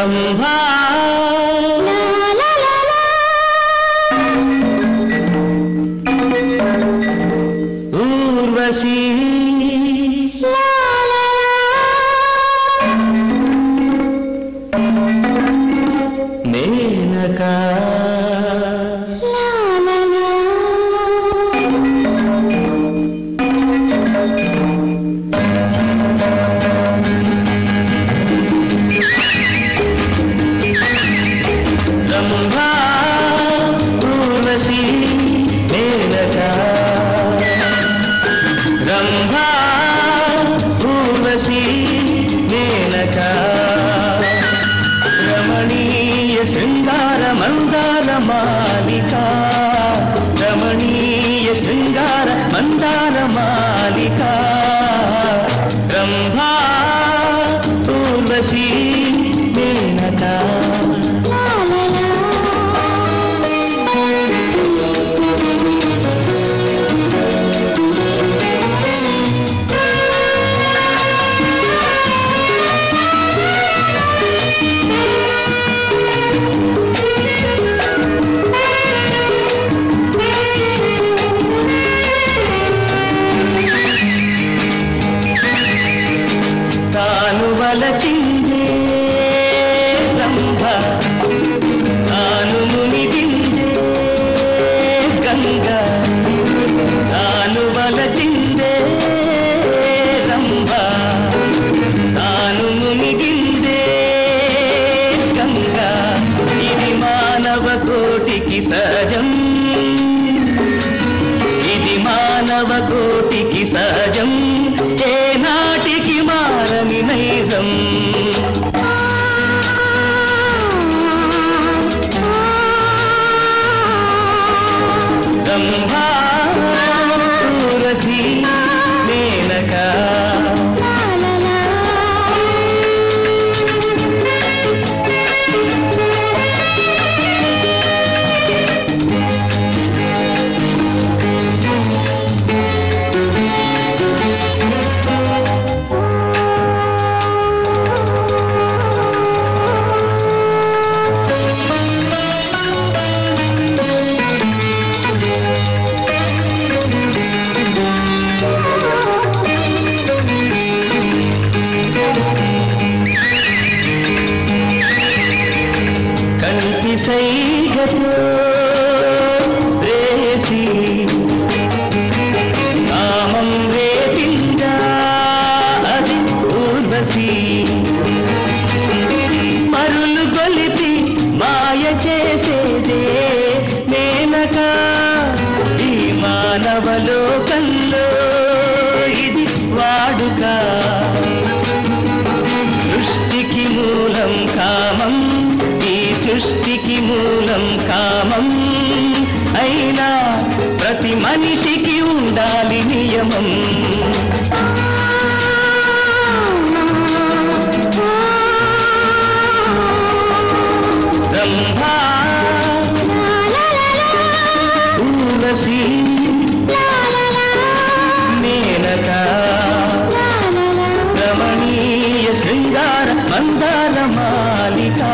రంభా ఊర్వశీ మేనకా మాలికా రమణీయ శృంగార మందార మాలికా రంభా ఊర్వశీ మేనకా వలచిందే రంభ తాను మునిగిందే గంగా తాను వలచిందే రంభ తాను మునిగిందే గంగా ఇది మానవ కోటికి సహజం ఇది మానవ కోటికి సహజం ఏ నాటికి మారని నైజం రంభా ఊర్వశీ మేనకా సైగతో రేసి కామం రేపిందా అది ఊర్వశీ మరులు గొలిపి మాయ చేసేదే మేనకా ఈ మానవలోకంలో ఇది వాడుక సృష్టికి మూలం కామం సృష్టికి మూలం కామం అయినా ప్రతి మనిషికి ఉండాలి నియమం రంభా ఊర్వశీ మేనకా రమణీయ శృంగార మందార మాలికా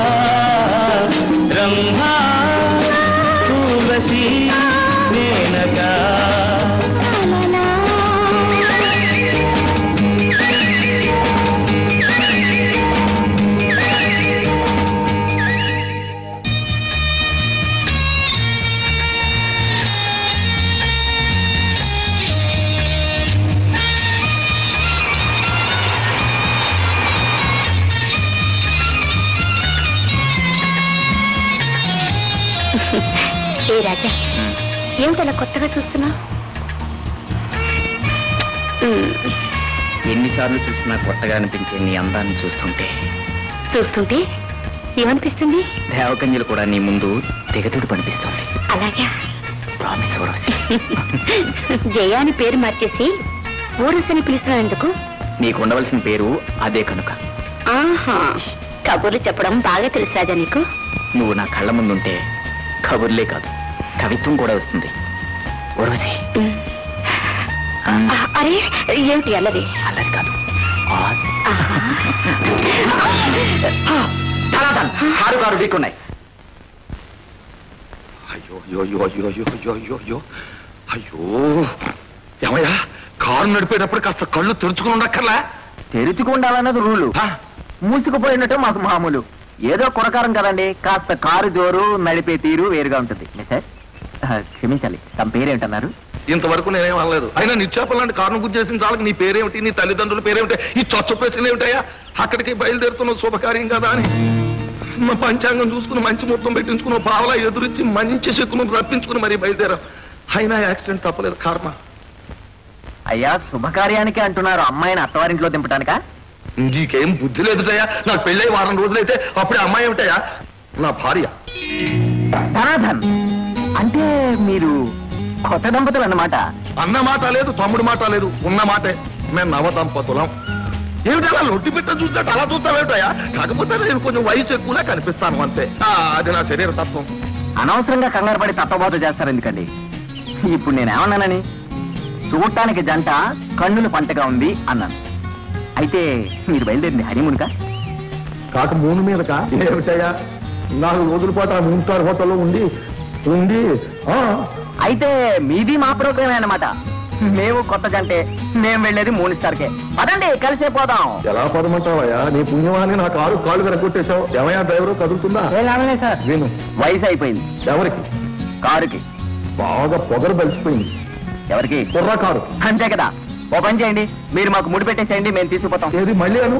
రంభా ఊర్వశీ మేనకా ఏ రాజా ఏమిటలా కొత్తగా చూస్తున్నా? ఎన్నిసార్లు చూసినా కొత్తగా అనిపించే నీ అందాన్ని చూస్తుంటే ఏమనిపిస్తుంది? దేవకన్యలు కూడా నీ ముందు తెగతుడు పనిపిస్తుంది. అలాగే ప్రామిస్ ఊర్వశి. జయాని పేరు మార్చేసి ఊరసని పిలుస్తున్నావు ఎందుకు? నీకు ఉండవలసిన పేరు అదే కనుక. ఆహా, కబుర్లు చెప్పడం బాగా తెలుసు రాజా నీకు. నువ్వు నా కళ్ళ ముందుంటే కబుర్లే కాదు కవిత్వం కూడా వస్తుంది ఊర్వశి. అరే ఏమిటి అల్లరి? అల్లరి కాదు చాలా జనార్దన్ కారు కారు ఢీకున్నాయి. అయ్యో అయ్యో అయ్యో అయ్యో అయ్యో అయ్యో అయ్యో అయ్యో అయ్యో ఏమయ్యా కారు నడిపేటప్పుడు కాస్త కళ్ళు తెరుచుకుని ఉండక్కర్లా? తెరుచుకుండాలన్నది రూలు, మూసుకుపోయినట్టు మాకు మామూలు. ఏదో కురకారం కదండి, కాస్త కారు జోరు నడిపే తీరు వేరుగా ఉంటుంది. సార్ క్షమించాలి, తమ పేరేంటన్నారు? ఇంతవరకు నేనేం అనలేదు. అయినా నిత్యాపలాంటి కారణం గుర్తు చేసిన చాలకి నీ పేరేమిటి, నీ తల్లిదండ్రుల పేరేమిటి, ఈ చొచ్చ ప్రశ్నలు ఏమిటయ్యా? అక్కడికి బయలుదేరుతున్న శుభకార్యం కదా అని మా పంచాంగం చూసుకుని మంచి మొత్తం పెట్టించుకుని పావలా ఎదురించి మంచి శకును రప్పించుకుని మరీ బయలుదేరాం. అయినా యాక్సిడెంట్ తప్పలేదు కర్మ. అయ్యా శుభకార్యానికి అంటున్నారు, అమ్మాయిని అత్తవారింట్లో దింపటానికా? నీకేం బుద్ధి లేదుటయ్యా. నాకు పెళ్ళై వారం రోజులైతే అప్పుడే అమ్మాయి ఏమిటయ్యా? నా భార్య. ధనాధన్ అంటే మీరు కొత్త దంపతులు అన్నమాట. అన్న మాట లేదు, తమ్ముడు మాట లేదు, ఉన్న మాటే. మేము నవ దంపతులం. ఏమిటి అలా లొట్టి పెట్ట చూసినట్టు అలా చూస్తావేమిటయ్యా? కాకపోతే నేను కొంచెం వయసు ఎక్కువగా కనిపిస్తాను అంతే. అది నా శరీర తత్వం. అనవసరంగా కంగారు పడి తప్పబోత చేస్తారు ఎందుకండి? ఇప్పుడు నేనేమన్నానని? చూడటానికి జంట కన్నుల పంటగా ఉంది అన్నాను. అయితే మీరు బయలుదేరింది హనీమూన్కా? కాక మూడు మీదకా? ఏమిటయ్యా 4 రోజుల పాటు ఆ 3 స్టార్ హోటల్లో ఉండి అయితే మీది మా ప్రోగ్రామే అన్నమాట. మేము కొత్త జంటే, మేము వెళ్ళేది 3 స్టార్కే. పదండి కలిసే పోదాం. ఎలా పదమంటావయ్యా? నీ పుణ్యమాన్ని నా కాళ్ళు వెనకొట్టేశావు. ఏమయ్యా డ్రైవరు కదులుతుందా? సార్ విను, వయసు అయిపోయింది. ఎవరికి? కారుకి. బాగా పొగరు బలిసిపోయింది. ఎవరికి? కుర్ర కారు. అంతే కదా. ఓ పని చేయండి, మీరు మాకు ముడి పెట్టేసేయండి, మేము తీసుకుపోతాం. ఏది మళ్ళీ అను?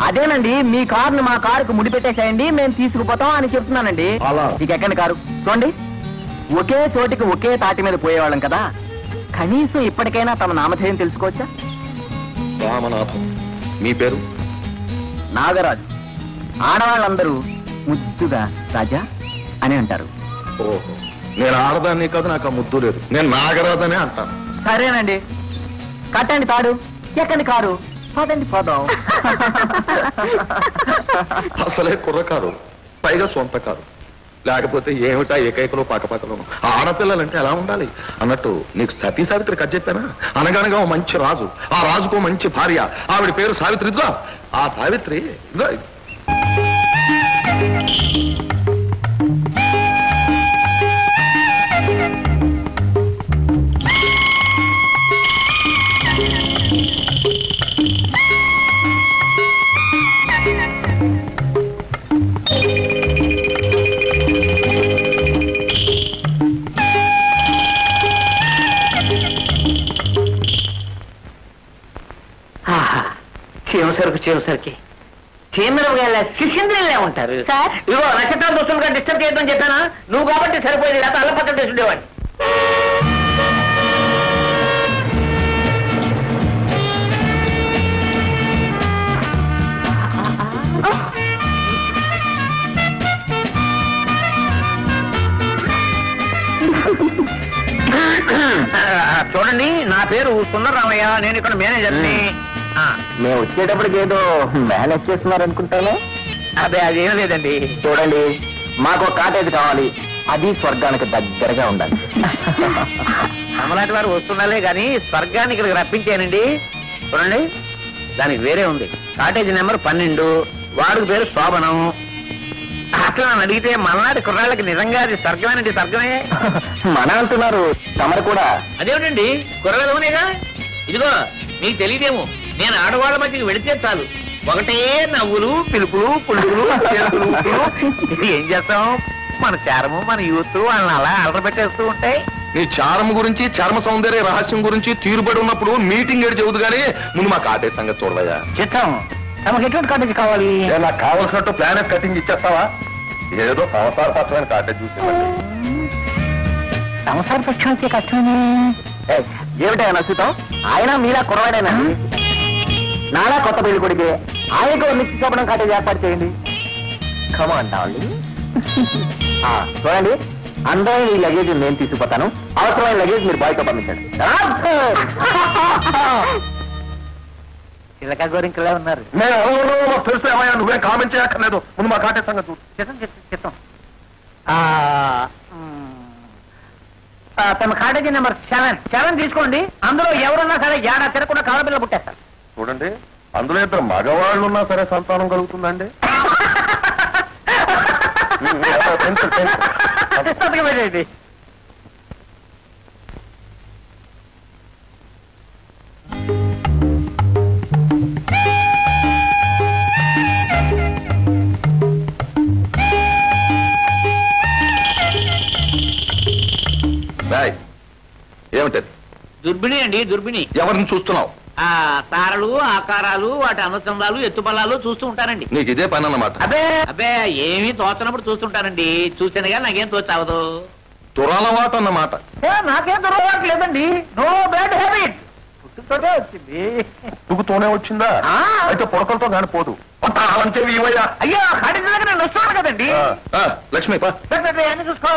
అదేనండి, మీ కారును మా కారుకు ముడి పెట్టేసేయండి, మేము తీసుకుపోతాం అని చెప్తున్నానండి. అలా మీకు ఎక్కండి కారు. చూడండి, ఒకే చోటికి ఒకే తాటి మీద పోయేవాళ్ళం కదా, కనీసం ఇప్పటికైనా తమ నామధేయం తెలుసుకోవచ్చా? రామనాథం. మీ పేరు? నాగరాజు. ఆడవాళ్ళందరూ ముద్దుగా రాజా అని అంటారు. ఓహో, నేను ఆడదాన్ని కాదు, నాకు ఆ ముద్దు లేదు. నేను నాగరాజనే అంటాను. సరేనండి, కట్టండి తాడు, ఎక్కండి కారు, పదండి పోదాం. అసలే కుర్రకారు, పైగా సొంత కారు. లేకపోతే ఏమిటా ఏకైకలో పాకపాకలోను. ఆడపిల్లలంటే ఎలా ఉండాలి అన్నట్టు నీకు సతీ సావిత్రి కథ చెప్పానా? అనగనగా ఓ మంచి రాజు, ఆ రాజుకో మంచి భార్య, ఆవిడ పేరు సావిత్రి. ఇదిగో ఆ సావిత్రి ఇదిగో. చేసరికి చీమరగా శిశింద్రులే ఉంటారు. ఇదిగో నక్షత్రాలు దోస్తులుగా డిస్టర్బ్ చేయడం చెప్పానా? నువ్వు కాబట్టి సరిపోయింది, లేకపోతే అల్ల పక్కన తీసుండేవాడిని. చూడండి, నా పేరు సుందరరామయ్య, నేను ఇక్కడ మేనేజర్ని. మేము వచ్చేటప్పటికి ఏదో మేనేజ్ చేస్తున్నారు అనుకుంటాను. అదే అదేం లేదండి. చూడండి, మాకు కాటేజ్ కావాలి, అది స్వర్గానికి దగ్గరగా ఉండాలి. అమలాంటి వారు వస్తున్నాలే గాని స్వర్గానికి ఇక్కడికి రప్పించానండి. చూడండి, దానికి వేరే ఉంది. కాటేజ్ నెంబర్ 12, వాడికి పేరు శోభనం. అట్లా నన్ను అడిగితే మలనాటి కుర్రాళ్ళకి నిజంగా అది స్వర్గమేనండి. స్వర్గమే మన అంటున్నారు, తమరు కూడా. అదేమిటండి, కుర్రలనేగా. ఇదిగో మీకు తెలియదేమో, నేను ఆడవాళ్ళ మధ్యకి వెడితే చాలు ఒకటే నవ్వులు, పిలుపులు, పులుపులు, ఏం చేస్తాం? మన చారము, మన యూత్ వాళ్ళని అలా అలర పెట్టేస్తూ ఉంటాయి. నీ చారం గురించి, చర్మ సౌందర్య రహస్యం గురించి తీరుబడి ఉన్నప్పుడు మీటింగ్ ఏడు చెబుదు కానీ ముందు మా కాటేజ్ సంగతి చూడవయ్యా. చిత్తం, తమకు ఎటువంటి కాటేజ్ కావాలి? నాకు కావలసినట్టు ప్లానెట్ కటింగ్ ఇచ్చేస్తావా? ఏదో సంసార పక్షమైన కాటేజ్ చూసి. సంసార పక్షానికి కష్టమే. ఏమిటా నచ్చుతాం? ఆయన మీలా కురవాడైనా, నాలా కొత్త పెళ్లి కొడితే ఆయనకు మిక్స్ చెప్పడం కాటేజ్ ఏర్పాటు చేయండి. Come on darling. చూడండి, అందరూ ఈ లగేజ్ నేను తీసుకుపోతాను, అవసరమైన లగేజ్ మీరు బాయ్తో పంపించండి. చిలక గోరింకలా ఉన్నారు. తెలుసు ఏమయ్యా, నువ్వే కామెంట్ చేయక్కర్లేదు. ముందు మా కాటేజ్ సంగతి చూడు. చిత్తం. తమ కాటేజీ నెంబర్ 7 తీసుకోండి. అందులో ఎవరున్నా సరే ఏడా తిరగకుండా కాళ్ళపిల్ల పుట్టేస్తారు. చూడండి, అందులో 2 మగవాళ్ళు ఉన్నా సరే సంతానం కలుగుతుందండి. పెట్టేయండి. ఏమిటది? దుర్బిణి అండి, దుర్బిణి. ఎవరిని చూస్తున్నావు? ఆ తారలు, ఆకారాలు, వాటి అనుచందాలు, ఎత్తుపల్లాలు చూస్తూ ఉంటానండి. నీకు ఇదే పని అన్నమాట. అబ్బే అబ్బే ఏమీ తోచనప్పుడు చూస్తుంటానండి. చూసానుగా నాకేం తోచావదు. దురలవాటు అన్నమాట. నాకేం దురలవాటు లేదండి. No bad habit. పుట్టుతోనే వచ్చింది. పుట్టుతోనే వచ్చిందా? అయితే పొడకలతో కానిపోదు. అయ్యో కాడి నేను వస్తున్నాను కదండి. లక్ష్మి అన్ని చూసుకో.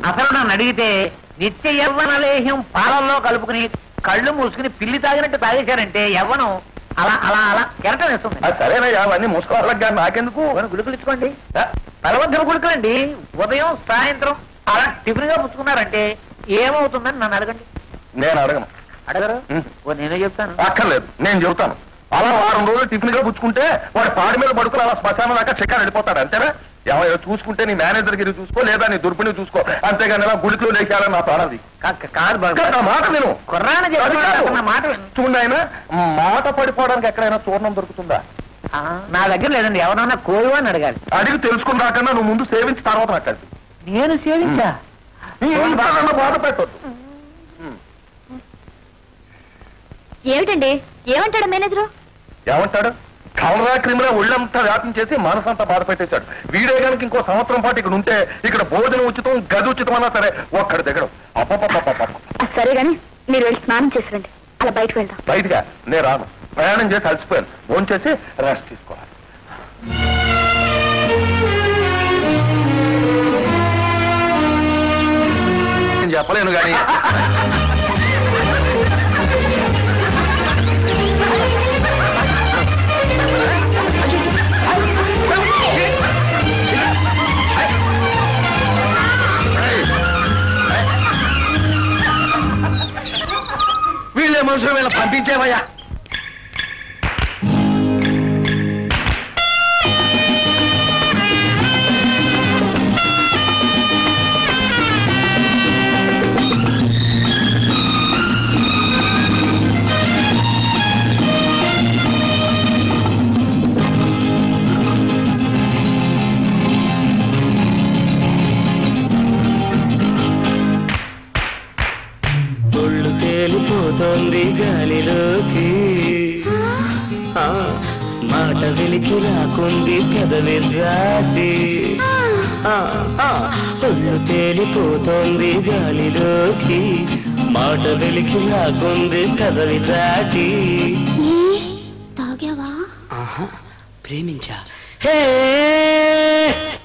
అసలు నన్ను అడిగితే నిత్య యవ్వన లేహ్యం పాలల్లో కలుపుకుని కళ్ళు మూసుకుని పిల్లి తాగినట్టు తాగేశారంటే యవ్వనం అలా అలా అలా కెరటం వేస్తుంది. సరేనయ్యా అవన్నీ మూసుకోవాలగా నాకెందుకు? గుళుకులు ఇచ్చుకోండి. బలవంతులు గుళుకులండి. ఉదయం సాయంత్రం అలా టిఫిన్ గా పుచ్చుకున్నారంటే ఏమవుతుందని నన్ను అడగండి. నేను అడగను. అడగరు? నేనే చెప్తాను. అక్కర్లేదు, నేను చెబుతాను. అలా వారం రోజులు టిఫిన్ గా పుచ్చుకుంటే వాడు పాడి మీద పడుకుని అలా శ్మశానం దాకా చెక్క వెళ్ళిపోతాడు. అంతేనా? ఎవరో చూసుకుంటే నీ మేనేజర్ గిరి చూసుకో, లేదా నీ దుర్పిని చూసుకో. అంతేగాని ఇలా గుడిలో లేచాలని నా ప్రాణది కాదు. మాట నేను చూడండి, ఆయన మాట పడిపోవడానికి ఎక్కడైనా చూర్ణం దొరుకుతుందా? నా దగ్గర లేదండి. ఎవరన్నా కోరువా అని అడగాలి. అడిగి తెలుసుకుని రాకన్నా నువ్వు ముందు సేవించి తర్వాత నాకు నేను సేవించా బాధ పెట్టొద్దు. ఏమిటండి ఏమంటాడు మేనేజరు? ఏమంటాడు? కలరా క్రిమినల్ ఒళ్ళంతా వ్యాపించేసి మనసంతా బాధ పెట్టేశాడు. వీడే కనుక ఇంకో సంవత్సరం పాటు ఇక్కడ ఉంటే ఇక్కడ భోజనం ఉచితం, గది ఉచితం అన్నా సరే ఒక్కడి దిగడం. సరే గాని మీరు వెళ్ళి స్నానం చేసిరండి. అలా బయటకు వెళ్దాం. బయటగా నేను రాను. ప్రయాణం చేసి అలసిపోయాను. ఫోన్ చేసి రెస్ట్ తీసుకోవాలి. నేను చెప్పలేను కానీ వీళ్ళే మనుషులు వీళ్ళ పంపించేవయ్యా. తేలిపోతోంది గాలిలోకి, మాట వెలికి రాకుంది పెదవి దాటి. ఒళ్ళు తేలిపోతోంది గాలిలోకి మాట వెలికి రాకుంది కదలి దాటి తాగావా ప్రేమించా హే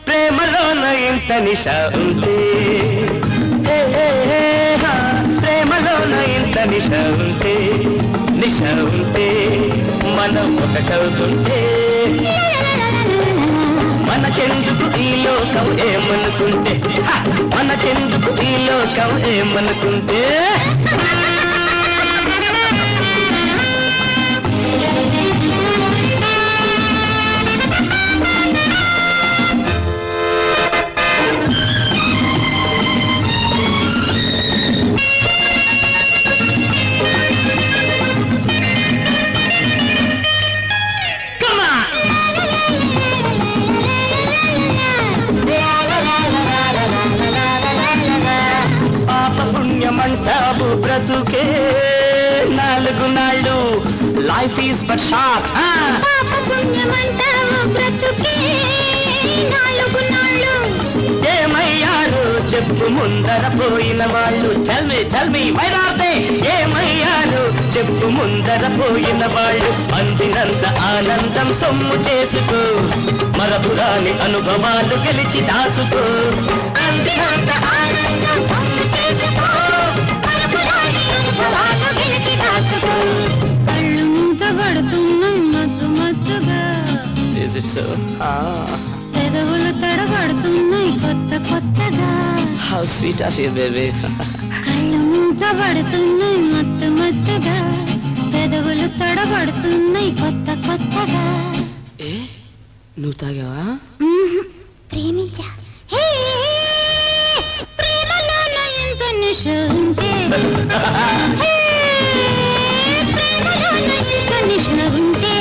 ప్రేమలోన ఇంత నిశ ఉంటే ప్రేమలోన ఇంత నిశ ఉంటే మనం ఒకటవుతుంటే మనకెందుకు ఈ లోకం ఏమనుకుంటే మనకెందుకు ఈ లోకం ఏమనుకుంటే పుణ్యమంటావు బ్రతుకే 4 నాళ్ళు లైఫ్ ఈజ్ బట్ షార్ట్ పుణ్యమంటావు బ్రతుకే 4 నాళ్ళు ఏమయ్యారు చెప్పు ముందర పోయిన వాళ్ళు చల్మి వైరాతే ఏమయ్యారు చెప్పు ముందర పోయిన వాళ్ళు అందినంత ఆనందం సొమ్ము చేసుకో మరపురాని అనుభవాలు గెలిచి దాచుకో అందినంత ఆనందం సొమ్ము చేసుకో మరపురాని అనుభవాలు గెలిచి దాచుకో కళ్ళు మూతబడుతున్నాం మత్తు మత్తుగా పెదవులు తడబడుతున్నాయి కొత్తగా How sweet of you, baby. కళ్ళు మూతబడుతున్నాయి మత్తుగా పెదవులు తడబడుతున్నాయి కొత్తగా ఏ నువ్వు తాగావా ప్రేమించా ప్రేమలో ఎంత నిశ ఉంటే ప్రేమలో ఎంత నిశ ఉంటే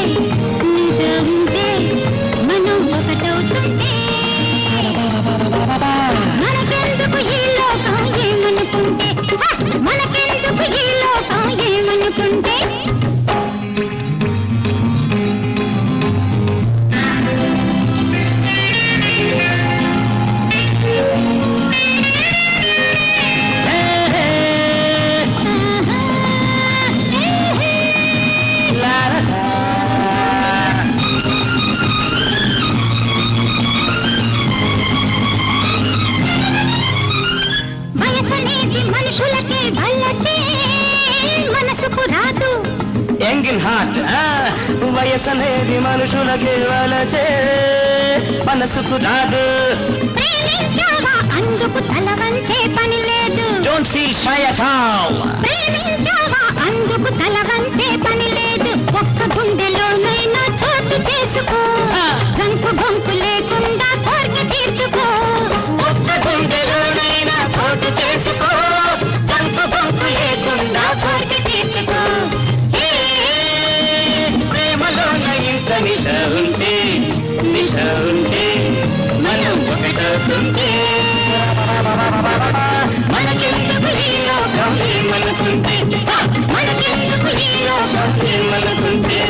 మనం ఒకటవుతుంటే మనకెందుకు ఈ లోకం ఏమనుకుంటే మనకెందుకు ఈ లోకం ఏమనుకుంటే మనుషులకే భల్లచే మనసుకు రాదు ఎంగిన్ హార్ట్ వయసనేది మనుషులకే వలచే మనసుకు రాదు ప్రేమించావా అందుకు తల వంచే పని లేదు don't feel shy at all ప్రేమించావా అందుకు తల వంచే పని లేదు ఒక్క గుండెలోనైనా చోటు చేసుకో గంకు గొంకు లేకుండా కోరిక తీర్చుకో ఒక్క గుండెలోనైనా చోటు చేసుకో గంకు లేకుండా కోరిక తీర్చుకో ప్రేమలోన ఇంత నిశ ఉంటే మనం ఒకటవుతుంటే మనకెందుకు ఈ లోకం ఏమనుకుంటే మనకెందుకు ఈ లోకం ఏమనుకుంటే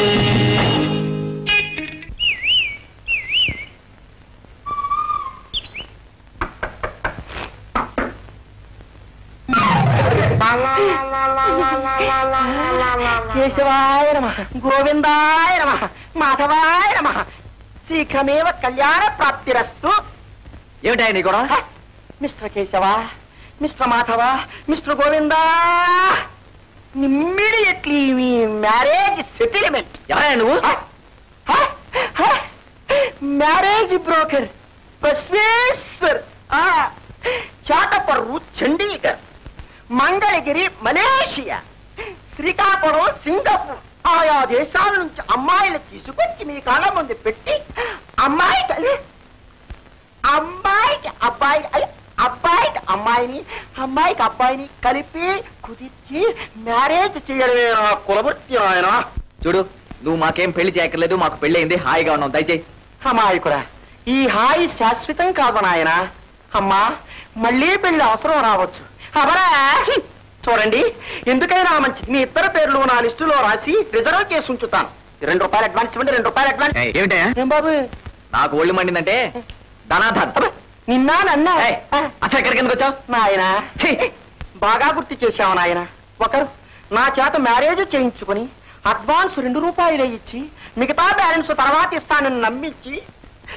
కేశవాయ నమః గోవిందాయ నమః మాధవాయ నమః శీఘ్రమేవ కళ్యాణ ప్రాప్తిరస్తు. ఏమిటాయ నీ కూడా mister Keshava, mister Madhava, mister Govinda, immediately మీ మ్యారేజ్ సెటిల్మెంట్. ఎవరా నువ్వు? Marriage broker Basweshwar, Chataparru Chandigarh, Mangalagiri Malaysia, Srikakulam Singapore ఆయా దేశాల నుంచి అమ్మాయిలు తీసుకొచ్చి మీ కాళ్ళ ముందు పెట్టి అమ్మాయికి అమ్మాయిని అమ్మాయికి అబ్బాయిని కలిపి కుదిర్చి మ్యారేజ్ చేయడమే కులవృత్తి ఆయన. చూడు, నువ్వు మాకేం పెళ్లి చేయక్కర్లేదు, మాకు పెళ్లి అయింది, హాయిగా ఉన్నాం, దయచేయి. అమ్మాయి కూడా ఈ హాయి శాశ్వతం కాదు నాయన. అమ్మా, మళ్ళీ పెళ్లి అవసరం రావచ్చు. అవరా చూడండి, ఎందుకైనా మంచిది మీ ఇద్దరు పేర్లు నా లిస్టులో రాసి రిజర్వ్ చేసి ఉంచుతాను. ₹2 అడ్వాన్స్ ఇవ్వండి. ₹2 అడ్వాన్స్. ఏమిటా బాబు? నాకు ఒళ్ళు మండిందంటే ధనాధన్ నిన్న నన్న అసలు ఎక్కడికి ఎందుకు వచ్చావు? నాయన బాగా గుర్తు చేశావు నాయన. ఒకరు నా చేత మ్యారేజ్ చేయించుకుని అడ్వాన్స్ 2 రూపాయలు ఇచ్చి మిగతా బ్యాలెన్స్ తర్వాత ఇస్తానని నమ్మించి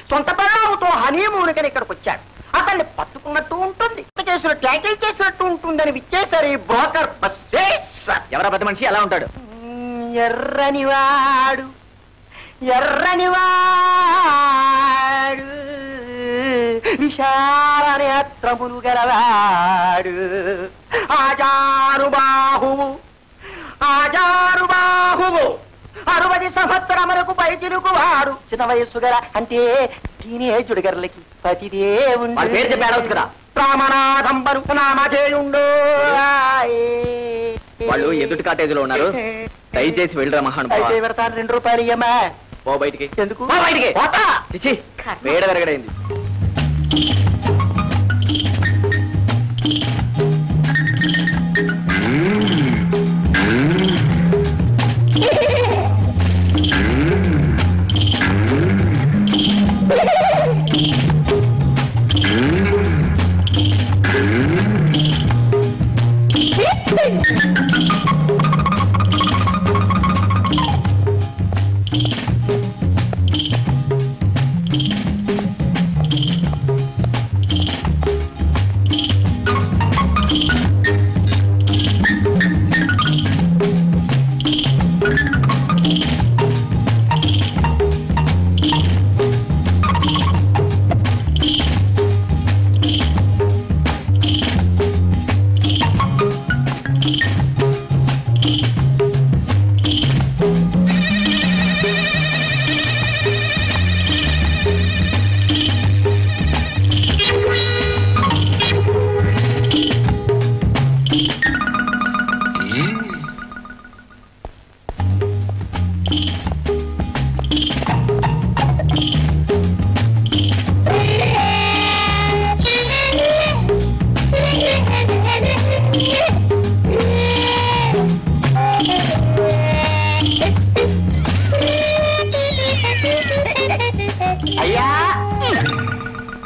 సొంత పిల్లలతో హనీమూన్కని ఇక్కడికి వచ్చాడు. అతన్ని పట్టుకున్నట్టు ఉంటుంది, చేసిన ట్యాకిల్ చేసినట్టు ఉంటుందని విచ్చేశారు ఈ బ్రోకర్ బస్వేశ్వర్. ఎవరా పెద్ద మనిషి? ఎలా ఉంటాడు? ఎర్రనివాడు విశాల నేత్రములు గలవాడు, ఆజానుబాహువు 60 సంవత్సరములకు పై తిరుగువాడు. చిన్న వయస్సు గల అంటే టీనేజుడు గర్లకి పతిదే పేరు చెప్పి ఆడవచ్చు కదా. రామనాథం బరుపు నామధేయుండు. వాళ్ళు ఎదుటి కాటేజీలో ఉన్నారు, దయచేసి వెళ్ళరా మహానుభావ. పెడతాను 2 రూపాయలు ఇయ్యమ్మా. పో బయటికి. ఎందుకు బయటికి? చిచి, వేడ వెరగడైంది.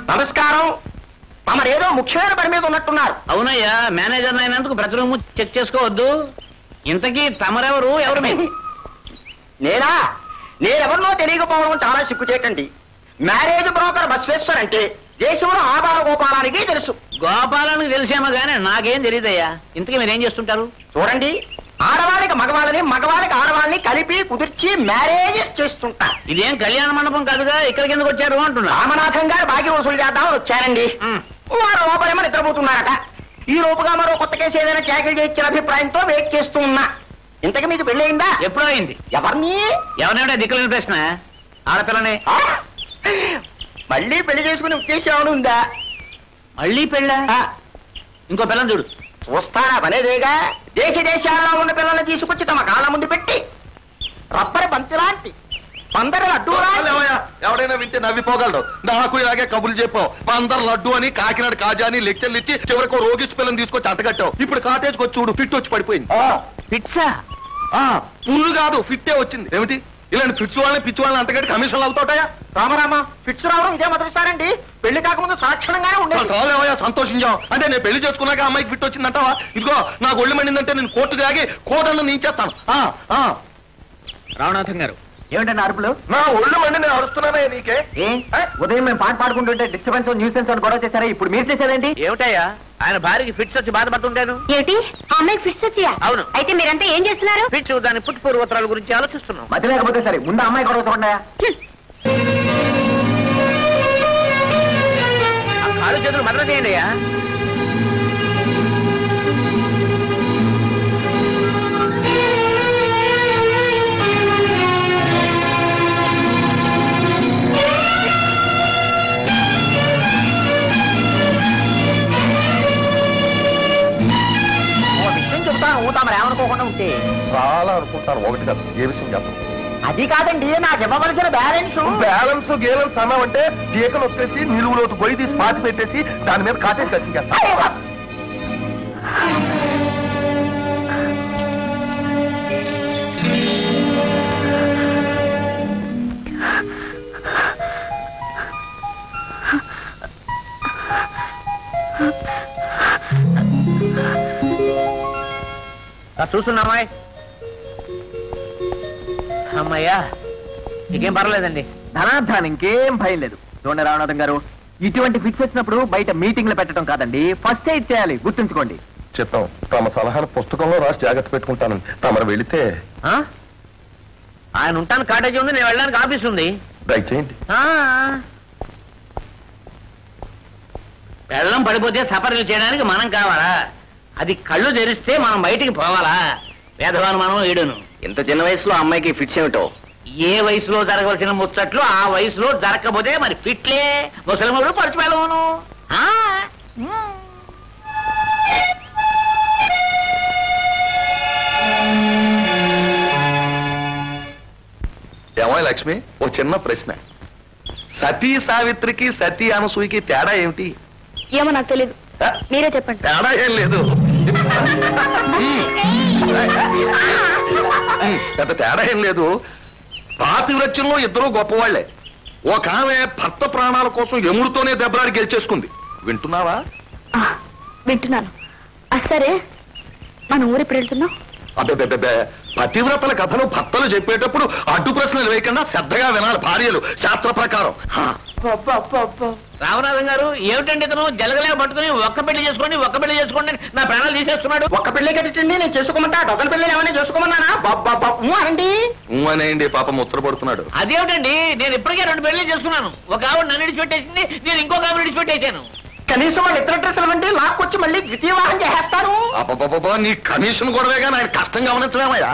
నమస్కారం. మరేదో ముఖ్యమైన పని మీద ఉన్నట్టున్నారు. అవునయ్యా, మేనేజర్ అయినందుకు ప్రతి రూము చెక్ చేసుకోవద్దు. ఇంతకీ తమరెవరు? ఎవరు మీరు? నేనెవరినో తెలియకపోవడం చాలా సిగ్గు చేయకండి. మ్యారేజ్ బ్రోకర్ బస్వేశ్వర్ అంటే దేశంలో ఆధార గోపాలానికి తెలుసు. గోపాలానికి తెలిసేమో గానీ నాకేం తెలియదయ్యా. ఇంతకీ మీరేం చేస్తుంటారు? చూడండి, ఆడవాళ్ళకి మగవాళ్ళని, మగవాళ్ళకి ఆడవాళ్ళని కలిపి కుదిర్చి మ్యారేజెస్ చేస్తుంటా. ఇదేం కళ్యాణ మండపం కాదుగా, ఇక్కడికి ఎందుకు వచ్చారు అంటున్నా. రామనాథం గారు బాకీ వసూలు చేద్దామని వచ్చారండి. వారు లోపలేమో నిద్రపోతున్నారట. ఈ లోపుగా మరో కొత్త కేసు ఏదైనా ట్యాకిల్ చేయించిన అభిప్రాయంతో వెయిట్ చేస్తూ ఉన్నా. ఇంతకీ మీకు పెళ్లి అయిందా? ఎప్పుడో అయింది. ఎవరిని దిక్కులేని ప్రశ్న. ఆడపిల్లనే. మళ్ళీ పెళ్లి చేసుకునే ఉద్దేశం ఉందా? మళ్ళీ పెళ్ళా? ఇంకో పిల్లని చూడు. చూస్తారా పనేదేగా. దేశాల్లో ఉన్న పిల్లల్ని తీసుకొచ్చి తమ కాళ్ళ ముందు పెట్టి రబ్బరి బంతి లాంటి అందరు లడ్డూ. ఎవడైనా వింటే నవ్విపోగలడు. నాకు ఇలాగే కబుర్లు చెప్పావు. మా అందరు లడ్డు అని, కాకినాడ కాజా అని లెక్చర్లు ఇచ్చి చివరికి రోగిష్టి పిల్లని తీసుకొచ్చి అట్టగట్టావు. ఇప్పుడు కాటేజ్కి వచ్చి చూడు, ఫిట్ వచ్చి పడిపోయింది. ఫిట్సా? పుల్లు కాదు, ఫిట్టే వచ్చింది. ఏమిటి ఇలాంటి ఫిట్స్ వాళ్ళని పిచ్చి వాళ్ళని అంతగట్టి కమిషన్లు అవుతాయా? రామరామ, ఫిట్స్ రావడం ఇదే మొదటిసారండి. పెళ్లి కాకముందు సాక్షణంగానే ఉండేది. చాలేవయ్యా, సంతోషించాం. అంటే నేను పెళ్లి చేసుకున్నాక అమ్మాయికి ఫిట్ వచ్చిందంటావా? ఇదిగో నాకు ఒళ్ళు మండిందంటే నేను కోర్టు తాగి కోటను నీచేస్తాను. రామనాథం గారు, ఏమిటండి అరుపులు? నా ఒళ్ళు మండి నేను అరుస్తున్నానే నీకే. ఉదయం మేము పాట పాడుకుంటుంటే డిస్టర్బెన్స్ న్యూసెన్స్ అని గొడవ చేశారా? ఇప్పుడు మీరు చేసేదేంటి? ఏమిటయ్యా, ఆయన భార్యకి ఫిట్స్ వచ్చి బాధపడుతుంటాను. ఏమిటి, అమ్మాయికి ఫిట్స్ వచ్చాయా? అవును. అయితే మీరంతా ఏం చేస్తున్నారు? ఫిట్స్ దాని పుట్టుపూర్వోత్తరాల గురించి ఆలోచిస్తున్నాం. మధ్య లేకపోతే సరే, ముందు అమ్మాయి గొడవ చూడండి. కాళ్ళు చేతులు మదన చేయండి అయ్యా. తమరు ఏమనుకోకుండా ఉంటే. చాలా అనుకుంటారు. ఒకటి కాదు, ఏ విషయం చెప్పండి. అది కాదండి, నాకు ఇవ్వవలసిన బ్యాలెన్స్. బ్యాలెన్స్ గేలెన్స్ అన్నామంటే జీకలు వచ్చేసి నిలువులోతు గొయ్యి తీసి పాతి పెట్టేసి దాని మీద కాటేసి కట్టించేస్తా. చూస్తున్నామా? అమ్మయ్యా, ఇంకేం పర్వాలేదండి. ధనార్థాన్ని ఇంకేం భయం లేదు. చూడండి రామనాథం గారు, ఇటువంటి ఫిట్స్ వచ్చినప్పుడు బయట మీటింగ్లు పెట్టడం కాదండి, ఫస్ట్ ఎయిడ్ చేయాలి, గుర్తుంచుకోండి. చిత్తం తమ సలహాను పుస్తకంలో రాసి జాగ్రత్త పెట్టుకుంటాను. తమరు వెళితే ఆయన ఉంటాను, కాటేజీ ఉంది, నేను వెళ్ళడానికి ఆఫీస్ ఉంది. దయచేయండి. పెళ్ళం పడిపోతే సపర్యలు చేయడానికి మనం కావాలా? అది కళ్ళు తెరిస్తే మనం బయటికి పోవాలా? వేదవాను మనం ఈడును. ఇంత చిన్న వయసులో అమ్మాయికి ఫిట్స్ ఏమిటో? ఏ వయసులో జరగవలసిన ముచ్చట్లు ఆ వయసులో జరగకపోతే మరి ఫిట్లే. ముసలిమడు పడిచి వెళ్ళవను. ఏమో లక్ష్మి, ఓ చిన్న ప్రశ్న. సతీ సావిత్రికి సతీ అనసూయకి తేడా ఏమిటి? ఏమో నాకు తెలీదు, మీరే చెప్పండి. తేడా ఏం లేదు, పెద్ద తేడా ఏం లేదు. పాతివ్రత్యంలో ఇద్దరు గొప్పవాళ్లే. ఒక ఆమె భర్త ప్రాణాల కోసం యముడితోనే దెబ్బలాడి గెలిచేసుకుంది. వింటున్నావా? వింటున్నాను. సరే, మన ఊరు ఎప్పుడు వెళ్తున్నాం? అబ్బే, పతివ్రతల కథలు భర్తలు చెప్పేటప్పుడు అడ్డు ప్రశ్నలు వేయకుండా శ్రద్ధగా వినాలి భార్యలు, శాస్త్ర ప్రకారం. రామనాథం గారు, ఏమిటండి ఇతను జలగలే పట్టుకుని ఒక్క పెళ్లి చేసుకోండి నా ప్రాణాలు తీసేస్తున్నాడు. ఒక్క పెళ్లి కట్టండి, నేను చేసుకోమంటా. డొక్కల పెళ్లి ఏమైనా చేసుకోమన్నానా? అనండి అనేండి, పాపం ముచ్చటపడుతున్నాడు. అదేమిటండి, నేను ఇప్పటికే 2 పెళ్లి చేసుకున్నాను. ఒక ఆవిడ నన్ను విడిచిపెట్టేసింది, నేను ఇంకొక ఆవిడ విడిచిపెట్టేశాను. కనీసం వాళ్ళు ఇద్దరు డ్రెస్సులు అంటే లాక్కొచ్చి మళ్ళీ ద్వితీయ వాహనం చేస్తాను. అబ్బా, నీ కమిషన్ గొడవేగా ఆయన కష్టం గమనించలేమయ్యా.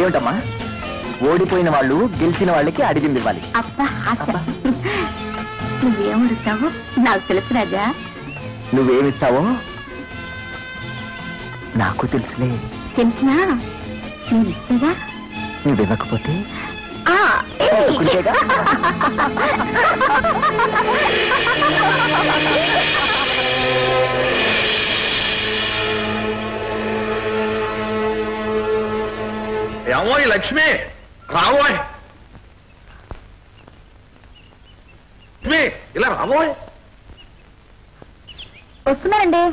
ఏమిటమ్మా, ఓడిపోయిన వాళ్ళు గెలిచిన వాళ్ళకి అడిగింది ఇవ్వాలి. నువ్వేమడుగుతావు నాకు తెలుసు రాజా. నువ్వేమిస్తావో నాకు తెలుసులే. తెలిసినా నేను ఇస్తాగా. నువ్వు ఇవ్వకపోతే ఏమోయ్ లక్ష్మి, రావోయ్. లక్ష్మి, ఇలా రావోయ్. వస్తున్నారండి.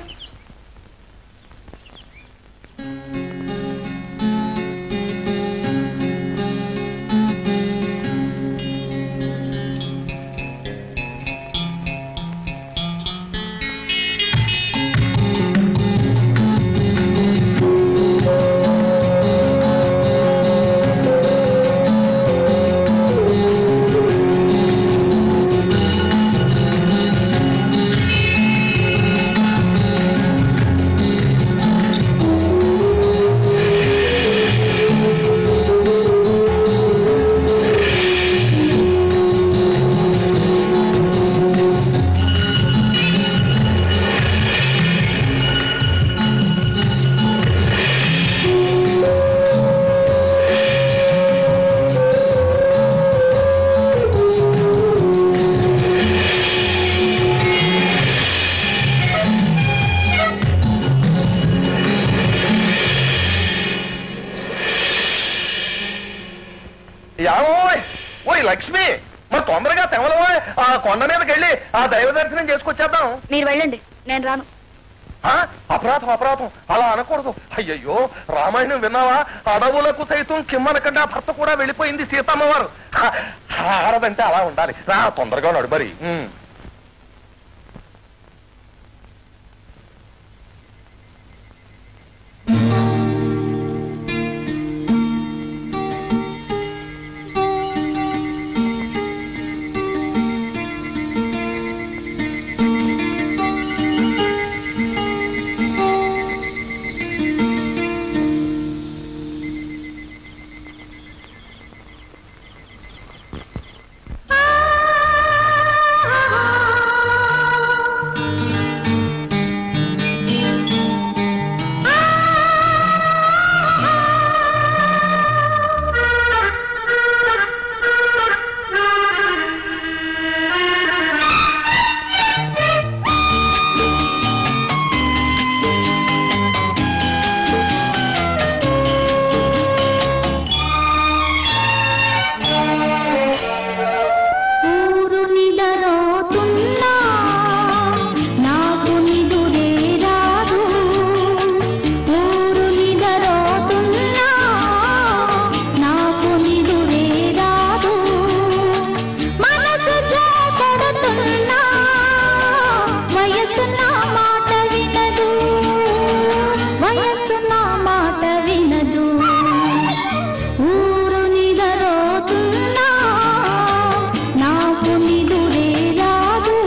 ఓయ్ లక్ష్మి, మరి తొందరగా తెమలవో, ఆ కొండ మీదకి వెళ్ళి ఆ దైవ దర్శనం చేసుకొచ్చేద్దాం. మీరు వెళ్ళండి, నేను రాను. అపరాధం అలా అనకూడదు. అయ్యయ్యో, రామాయణం విన్నావా? అడవులకు సైతం కిమ్మనకండా భర్త కూడా వెళ్ళిపోయింది సీతమ్మవారు. ఆడదంటే అలా ఉండాలి. రా తొందరగా నడుబరి. వయసు నా మాట వినదు, వయసు నా మాట వినదు. ఊరు నిదరోతున్నా నాకు నిదురే రాదు.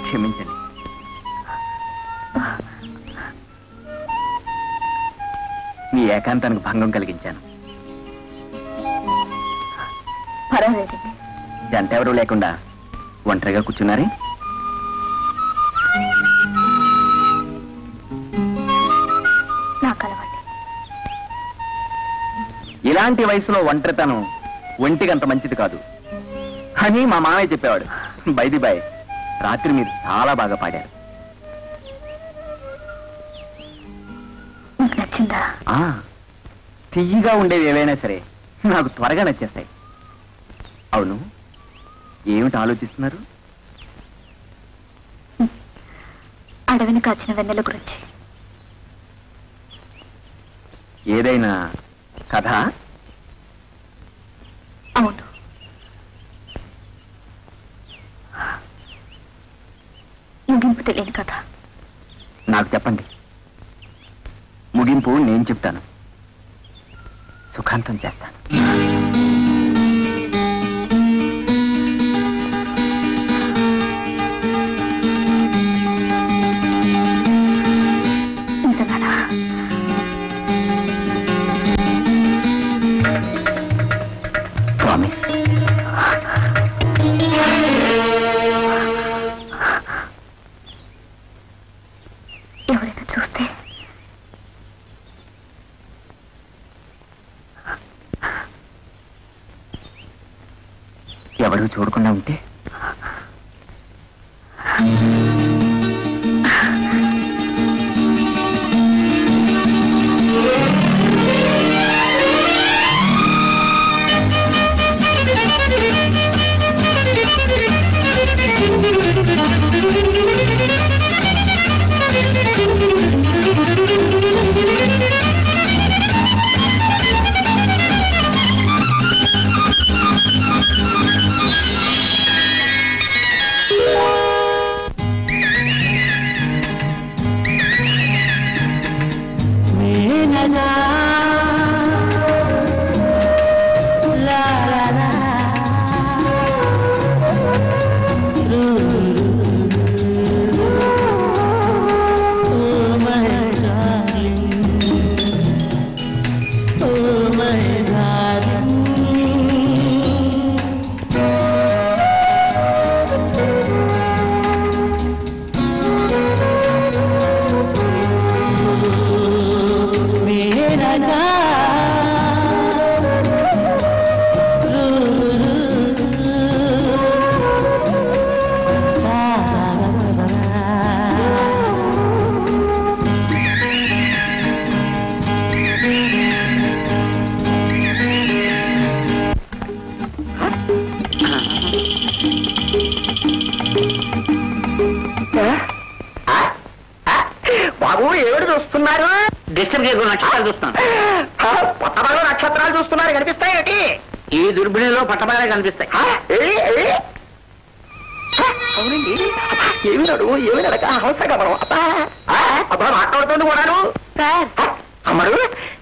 క్షమించండి. మీ ఏకాంతానికి భంగం కలిగించాను. పర్వాలేదు. జంట ఎవరూ లేకుండా ఒంటరిగా కూర్చున్నారే? నాకు అలవాటు. ఇలాంటి వయసులో ఒంటరితనం ఒంటికి అంత మంచిది కాదు అని మా మామయ్య చెప్పేవాడు. బైది బాయ్, రాత్రి మీరు చాలా బాగా పాడారు. నచ్చిందా? తియ్యగా ఉండేవి ఏవైనా సరే నాకు త్వరగా నచ్చేస్తాయి. అవును, ఏమిటి ఆలోచిస్తున్నారు? అడవిని కాచిన వెన్నెల గురించి. ఏదైనా కథ? అవును. ముగింపు తెలియని కథ. నాకు చెప్పండి. ముగింపు నేను చెప్తాను, సుఖాంతం చేస్తాను. ప్రామిస్. ఎవరైనా చూస్తే ఎవరు చూడకుండా ఉంటే బాబు ఏడు చూస్తున్నారు? డిస్టర్బ్ చేయకుండా నక్షత్రాలు చూస్తున్నాను. పట్టబాగా నక్షత్రాలు చూస్తున్నారు, కనిపిస్తాయి. ఈ దుర్బిణిలో పట్టబాగా కనిపిస్తాయి. అవునండి. ఏమినాడు ఏమినడక అవసరంగా మనం అబ్బా మాట్లాడుతుంది కూడాను. అమ్మడు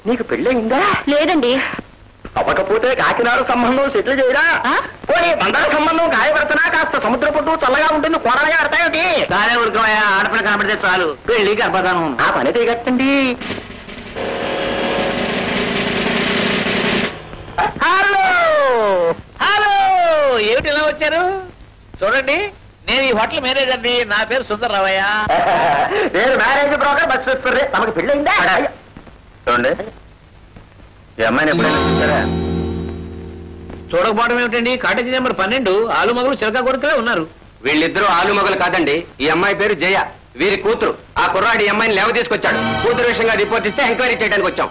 నీకు పెళ్ళయిందా? లేదండి. అవ్వకపోతే కాకినాడ సంబంధం సెటిల్ చేయరా? పోనీ బంధాల సంబంధం గాయపడుతున్నా కాస్త సముద్ర పొట్టు చల్లగా ఉంటుంది, కూరలుగా ఆడతాయి. దానే ఉరుకోయా, ఆడపిల్ల కనబడితే చాలు పెళ్లి గర్భధానం. ఆ పని తీగట్టండి. హలో హలో, ఏమిటి ఇలా వచ్చారు? చూడండి, నేను ఈ హోటల్ మేనేజర్ని. నా పేరు సుందర్రావయ్య. నేను మ్యారేజ్ బ్రోకర్. బస్ చూస్తుంది. తమకు పెళ్ళయిందా? చూడండి, ఈ అమ్మాయిని ఎప్పుడైనా చూసారా? చూడకపోవడం ఏమిటండి? కాటేజీ నెంబర్ 12 ఆలుమగలు చిలక కొడుకులే ఉన్నారు. వీళ్ళిద్దరూ ఆలుమగలు కాదండి. ఈ అమ్మాయి పేరు జయ, వీరి కూతురు. ఆ కుర్రాడు ఈ అమ్మాయిని లేవ తీసుకొచ్చాడు. కూతురు విషయంగా రిపోర్ట్ ఇస్తే ఎంక్వైరీ చేయడానికి వచ్చాం.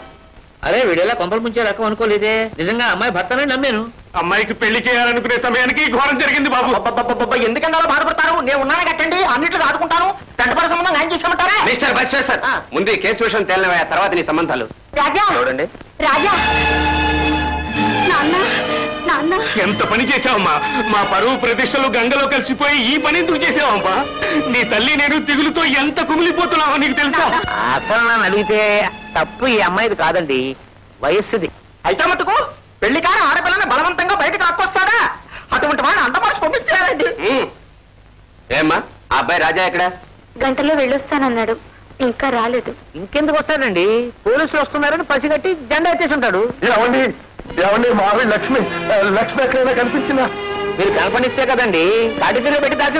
అరే వీడేలా కొంపలు ముంచే రకం అనుకోలేదే. నిజంగా అమ్మాయి భర్తనే నమ్మాను. అమ్మాయికి పెళ్లి చేయాలనుకునే సమయానికి ఘోరం జరిగింది బాబు. ఎందుకన్నా బాధపడతారు? నేను ఉన్నాను కట్టండి, అన్నింటిలో ఆదుకుంటాను. గంటపడ సంబంధం ఆయన చేసామంటారా? మిస్టర్ బస్వేశ్వర్, ముందు ఈ కేసు విషయం తేలినవయ్యా, తర్వాత నీ సంబంధాలు. రాజా, చూడండి, రాజా, నాన్న, నాన్న. ఎంత పని చేశావమ్మా? మా పరువు ప్రతిష్టలు గంగలో కలిసిపోయి ఈ పని ఎందుకు చేసావమ్మా? నీ తల్లి నేను తిగులుతో ఎంత కుమిలిపోతున్నావో నీకు తెలుసా? అసలు నన్ను అడిగితే తప్పు ఈ అమ్మాయిది కాదండి, వయస్సుది. అయితే మటుకు పెళ్లి కాని ఆడపిల్లని బలవంతంగా బయటకు లాక్కొస్తాడా? అటువంటి వాడిని అంతమాసి పంపించారండి. ఏమ్మా, ఆ అబ్బాయి రాజా ఎక్కడ? గంటలో వెళ్ళొస్తానన్నాడు, ఇంకా రాలేదు. ఇంకెందుకు వస్తాడండి? పోలీసులు వస్తున్నారని పసిగట్టి జెండా ఎత్తేసి ఉంటాడు. ఏమండి ఏమండి, మావి లక్ష్మి లక్ష్మి ఎక్కడైనా కనిపించిందా? మీరు కనపడిస్తే కదండి కాటిలో పెట్టి దాచి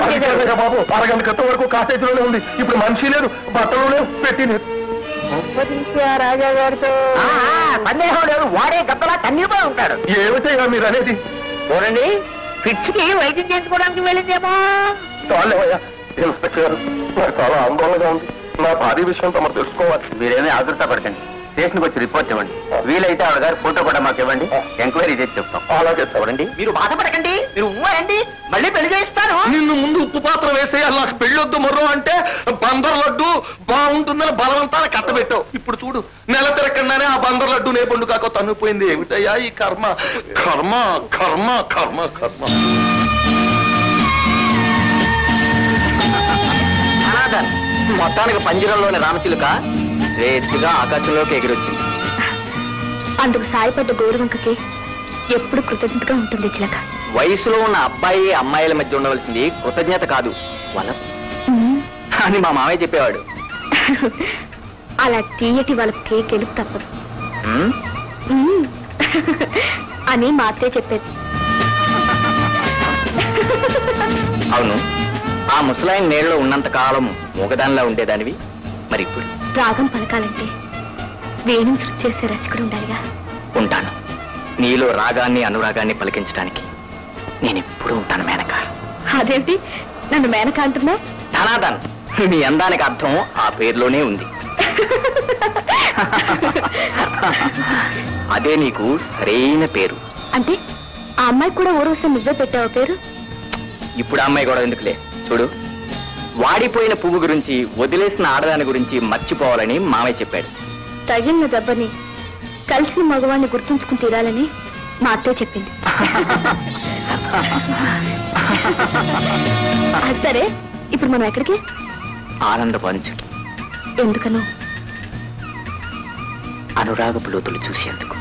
బాబు, అరగంట క్రితం వరకు కాసేజీలోనే ఉంది. ఇప్పుడు మనిషి లేదు, బట్టలు లేవు, పెట్టి లేదు. రాజా గారితో సందేహం లేదు, వాడే గద్దలా కన్నీపోయి ఉంటాడు. ఏమిటయ్యా మీరు అనేది? చూడండి, ఫిట్స్ కి వైద్యం చేసుకోవడానికి వెళ్ళిందేమో. చాలేవయ్యా ఇన్స్పెక్టర్ గారు, నాకు చాలా ఆందోళనగా ఉంది. నా భార్య విషయం తమరు తెలుసుకోవాలి. మీరేమీ ఆదుర్త పడకండి. స్టేషన్కి వచ్చి రిపోర్ట్ ఇవ్వండి. వీలైతే ఆవిడ గారి ఫోటో కూడా మాకు ఇవ్వండి. ఎంక్వైరీ చేసి చెప్తాం. అలాగే చూడండి. మీరు బాధపడకండి, మీరు ఉమ్మండి, మళ్ళీ పెళ్లి చేయిస్తాను. నిన్ను ముందు ఉప్పు పాత్ర వేసేయాలి, నాకు పెళ్ళొద్దు మర్రో అంటే బందర్ లడ్డు బాగుంటుందని బలవంతాన కట్టబెట్టావు. ఇప్పుడు చూడు, నెల తిరగకుండానే ఆ బందర్ లడ్డు నే పండు కాక తన్నుపోయింది. ఏమిటయ్యా ఈ కర్మ కర్మ కర్మ కర్మ కర్మ. మొత్తానికి పంజరంలోని రామచిలుక రేతుగా ఆకాశంలోకి ఎగిరొచ్చింది. అందుకు సాయపడ్డ గౌరవంకకి ఎప్పుడు కృతజ్ఞతగా ఉంటుంది చిలక. వయసులో ఉన్న అబ్బాయి అమ్మాయిల మధ్య ఉండవలసింది కృతజ్ఞత కాదు, వలపు అని మా మామయ్య చెప్పేవాడు. అలా తీయటి వాళ్ళకి గెలుపు తప్పదు అని మా అత్తయ్య చెప్పేది. అవును, ఆ ముసలాయన నీళ్ళలో ఉన్నంత కాలం మూగదానిలా ఉండేదానివి, మరి ఇప్పుడు రాగం పలకాలంటే వేణుని సృష్టి చేసే రసికుడు ఉండాలిగా. ఉంటాను. నీలో రాగాన్ని అనురాగాన్ని పలికించడానికి నేను ఎప్పుడు ఉంటాను మేనక. అదేంటి నన్ను మేనక అంటున్నా? ధనాదన్, నీ అందానికి అర్థం ఆ పేరులోనే ఉంది. అదే నీకు సరైన పేరు. అంటే ఆ అమ్మాయి కూడా ఊరవస్తే నువ్వే పెట్టావు పేరు? ఇప్పుడు ఆ అమ్మాయి కూడా ఎందుకులే. చూడు, వాడిపోయిన పువ్వు గురించి, వదిలేసిన ఆడదాని గురించి మర్చిపోవాలని మామయ్య చెప్పాడు. తగిలిన దెబ్బని కలిసిన మగవాణ్ణి గుర్తుంచుకుని తీరాలని మా అత్తయ్య చెప్పింది. సరే, ఇప్పుడు మనం ఎక్కడికి? ఆనంద పంచుకి. ఎందుకనో? అనురాగపు లోతులు చూసేందుకు.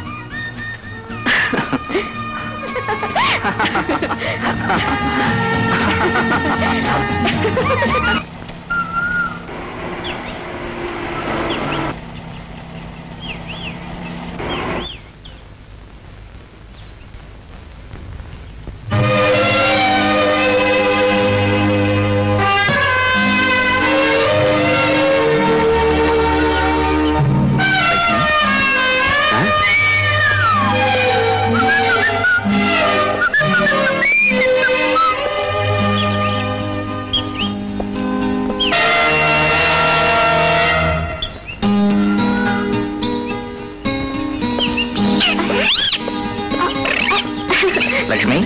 లక్ష్మి,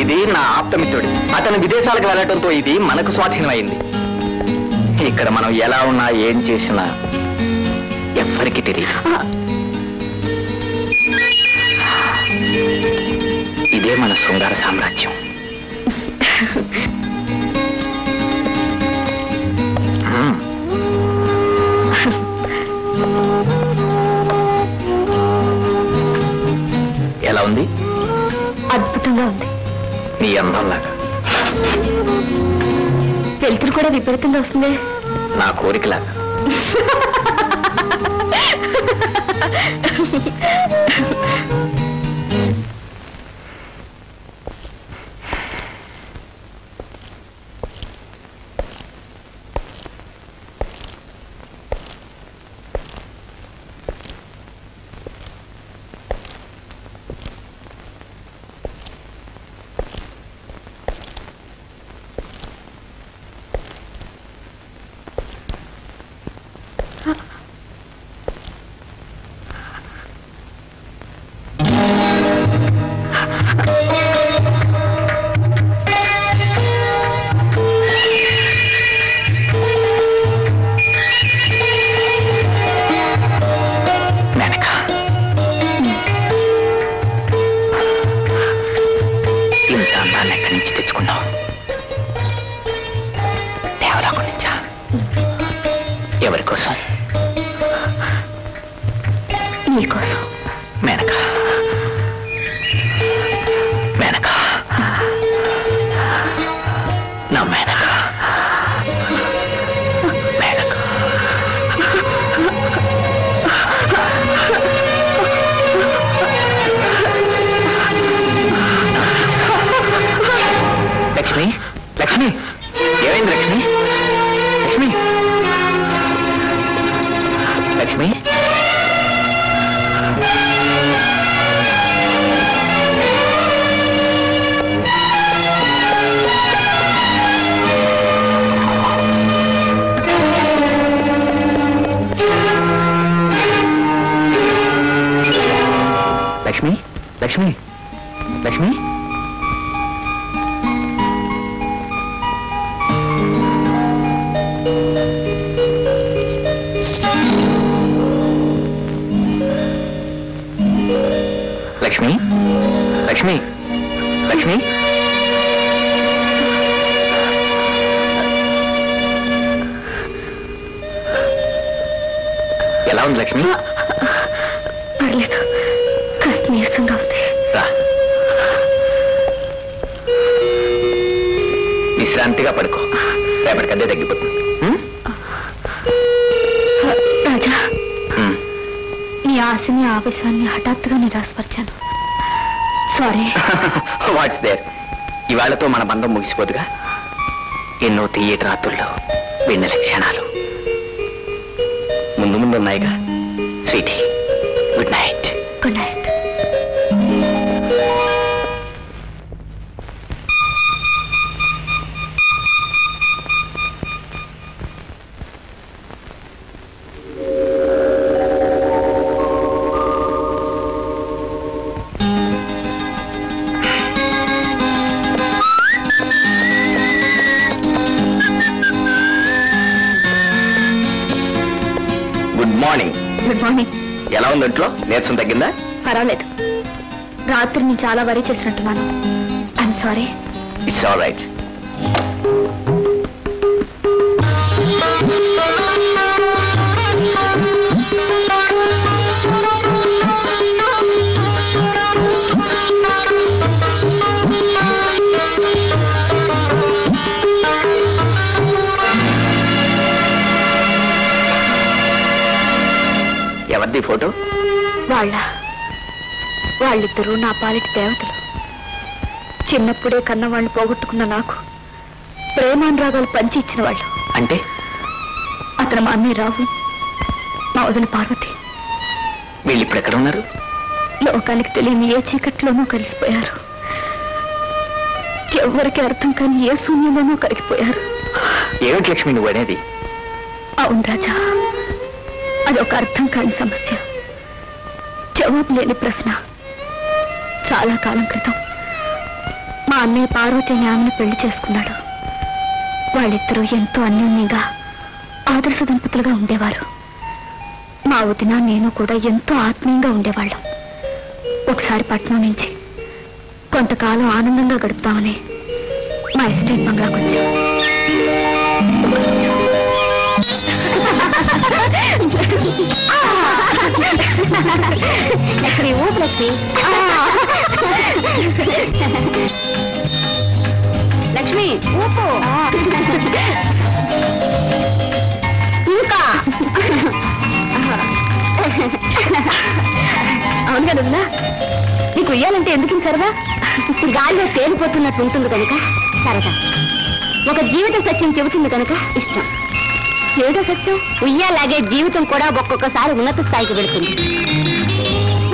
ఇది నా ఆప్తమిత్రుడి. అతను విదేశాలకు వెళ్లటంతో ఇది మనకు స్వాధీనమైంది. ఇక్కడ మనం ఎలా ఉన్నా ఏం చేసినా ఎవ్వరికి తెలియదు. ఇదే మన శృంగార సామ్రాజ్యం. ఎలా ఉంది? అద్భుతంగా ఉంది. నీ అందంలాగా. వెలుతురు కూడా విపరీతంగా వస్తుంది. నా కోరికలాగా. ఎవరి కోసం? నీకోసం. మేనక, మేనక, నా మేనక, మేనక. లక్ష్మి లక్ష్మి లక్ష్మి లక్ష్మి ఎలా ఉంది లక్ష్మి? పర్లేదు, కాస్త నీరసంగా ఉంది. విశ్రాంతిగా పడుకో, రేపటికద్దే తగ్గిపోతుంది. రాజా, నీ ఆశని ఆవేశాన్ని హఠాత్తుగా నిరాశపరిచాను. సారీ. What's there? ఇవాళతో మన బంధం ముగిసిపోదుగా. ఎన్నో తీయటి రాత్రుల్లో వెన్నెల క్షణాలు ముందు ముందు ఉన్నాయిగా. Sweetie, good night. Good night. Good morning. Good morning. ఎలా ఉంది ఇంట్లో? నీరసం తగ్గిందా? పర్వాలేదు. రాత్రి నేను చాలా వరీ చేసినట్టున్నాను. I'm sorry. It's all right. ఎవరిది ఫోటో? వాళ్ళిద్దరూ నా పాలిటి దేవతలు. చిన్నప్పుడే కన్నవాళ్ళు పోగొట్టుకున్న నాకు ప్రేమానురాగాలు పంచి ఇచ్చిన వాళ్ళు. అంటే అతను మా అన్నయ్య రావు, మా వదిన పార్వతి. వీళ్ళు ఇప్పుడు ఎక్కడ ఉన్నారు? లోకానికి తెలియని ఏ చీకట్లోనూ కలిసిపోయారు. ఎవరికి అర్థం కాని ఏ శూన్యంలోనూ కరిగిపోయారు. ఏమిటి లక్ష్మి నువ్వు అనేది? అవును రాజా, అదొక అర్థం కాని సమస్య, జవాబు లేని ప్రశ్న. చాలా కాలం క్రితం మా అన్నయ్య పార్వతి అనే ఆమెను పెళ్లి చేసుకున్నాడు. వాళ్ళిద్దరూ ఎంతో అన్యోన్యంగా ఆదర్శ దంపతులుగా ఉండేవారు. మా వదిన నేను కూడా ఎంతో ఆత్మీయంగా ఉండేవాళ్ళం. ఒకసారి పట్నం నుంచి కొంతకాలం ఆనందంగా గడుపుతామని మా ఎస్టేట్ బంగ్లాకు వచ్చాం. లక్ష్మి, లక్ష్మి, లక్ష్మి ఊపు. ఇంకా అవును కదా, నీకు ఉయ్యాలంటే ఎందుకు సరదా? గాలిలో తేలిపోతున్నట్టు ఉంటుంది కనుక సరదా. ఒక జీవిత సత్యం చెబుతుంది కనుక ఇష్టం. ఏదో సత్యం? ఉయ్యాలాగే జీవితం కూడా ఒక్కొక్కసారి ఉన్నత స్థాయికి వెళుతుంది,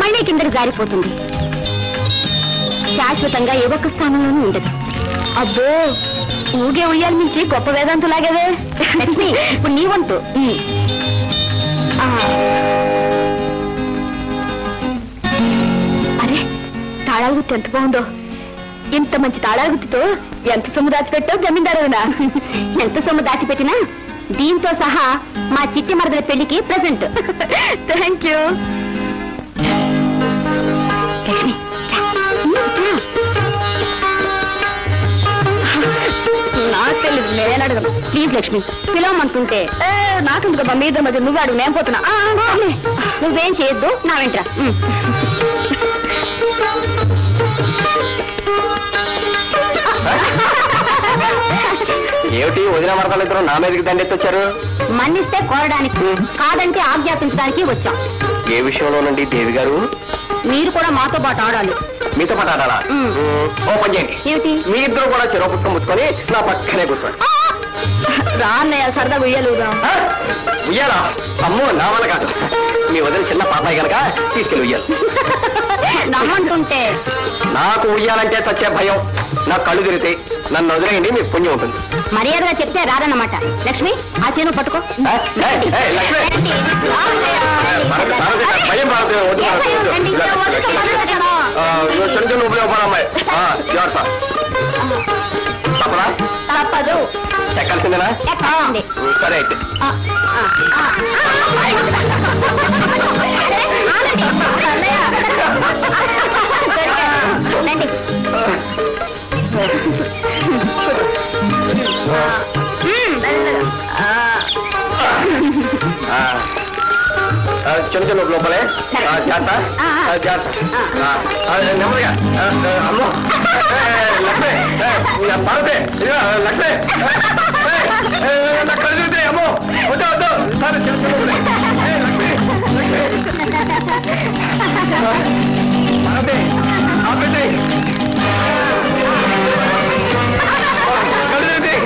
మళ్ళీ కిందకి జారిపోతుంది. శాశ్వతంగా ఏ ఒక్క స్థానంలోనూ ఉండదు. అబ్బో, ఊగే ఉయ్యాల నుంచి గొప్ప వేదాంతులాగేవే. ఇప్పుడు నీ వంతు. అరే, తాళాల గుర్తు ఎంత బాగుందో. ఇంత మంచి తాళాల గుర్తుతో ఎంత సొమ్ము దాచిపెట్టావు జమీందారునా? ఎంత సొమ్ము దాచిపెట్టినా దీంతో సహా మా చిట్టి మరదల పెళ్లికి ప్రెజెంట్. Thank you. లక్ష్మి, నాకు తెలియదు, నేను అడగను. ప్లీజ్ లక్ష్మి, పిలవమంటుంటే నాకెందుకు మీద మధ్య నువ్వు అడుగు, నేను పోతున్నా. నువ్వేం చేయొద్దు, నా వెంట్రా. ఏమిటి వదిన మరదలు ఇద్దరు నా మీదకి దండెత్తొచ్చారు? మన్నిస్తే కోరడానికి, కాదంటే ఆజ్ఞాపించడానికి వచ్చాం. ఏ విషయంలోనండి దేవి గారు? మీరు కూడా మాతో పాటు ఆడాలి. మీతో పాటు ఆడాలా? ఓ పని చేయండి, ఏమిటి? మీ ఇద్దరు కూడా చెరో పుస్తకం ముచ్చుకొని నా పక్కనే కూర్చోండి. రా అన్నయ్య, సరదా ఉయ్యాలుగా. ఉయ్యాలా? అమ్మో, నా వల్ల కాదు. మీ వదిన చిన్న పాపాయి కనుక తీసుకెళ్ళి ఉయ్యాలి. నమ్మంటుంటే నాకు ఉయ్యాలంటే చచ్చే భయం. నాకు కళ్ళు తిరిగితే నన్ను వదిలేయండి, మీకు పుణ్యం ఉంటుంది. మర్యాదగా చెప్తే రాదన్నమాట. లక్ష్మి ఆ చేను పట్టుకో. భయం చిన్న చిన్న ఉపయోగపడమ్మాయి. తప్పదా? తప్పదు. ఎక్కాల్సిందేనా? సరే అయితే చిన్న చిన్న లోపలే జాగ్రత్త నెమ్మదిగా. అమ్మో లక్ష్మి పార్వతి లక్ష్మి నాకు కళ్ళు తిరుగుతాయి. అమ్మో వద్దు వద్దు సరే చిన్న చిన్న పార్వతి ఆపండి కళ్ళు తిరుగుతాయి.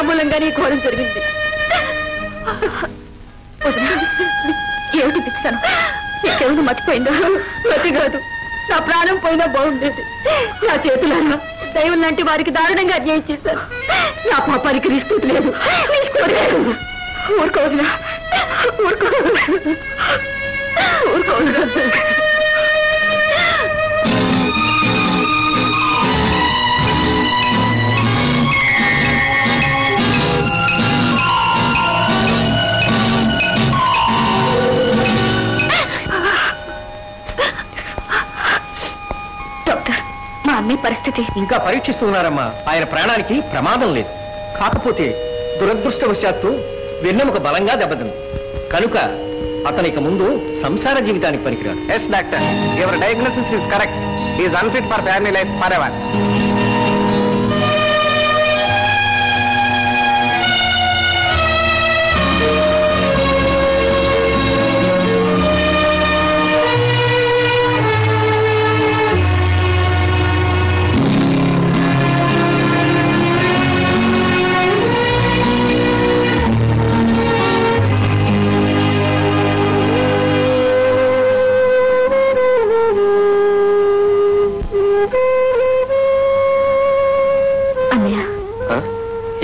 మూలంగానే ఘోరం జరిగింది. ఏమిటి పిచ్చాను? నీకేమైనా మర్చిపోయిందా? ప్రతి కాదు, నా ప్రాణం పోయినా బాగుండేది. నా చేతులన్నా దైవం లాంటి వారికి దారుణంగా అన్యాయం చేశాను. నా పాపానికి నిష్పత్తి లేదు. ఊరుకోవద్దా? ఊరుకోవద్దా? అన్నయ్య పరిస్థితి ఇంకా పరీక్షిస్తున్నారమ్మా. ఆయన ప్రాణానికి ప్రమాదం లేదు. కాకపోతే దురదృష్టవశాత్తు వెన్నెముక బలంగా దెబ్బతింది కనుక అతనికి ముందు సంసార జీవితానికి పనికిరాడు. Yes doctor, your diagnosis is correct. He is unfit for family life for ever.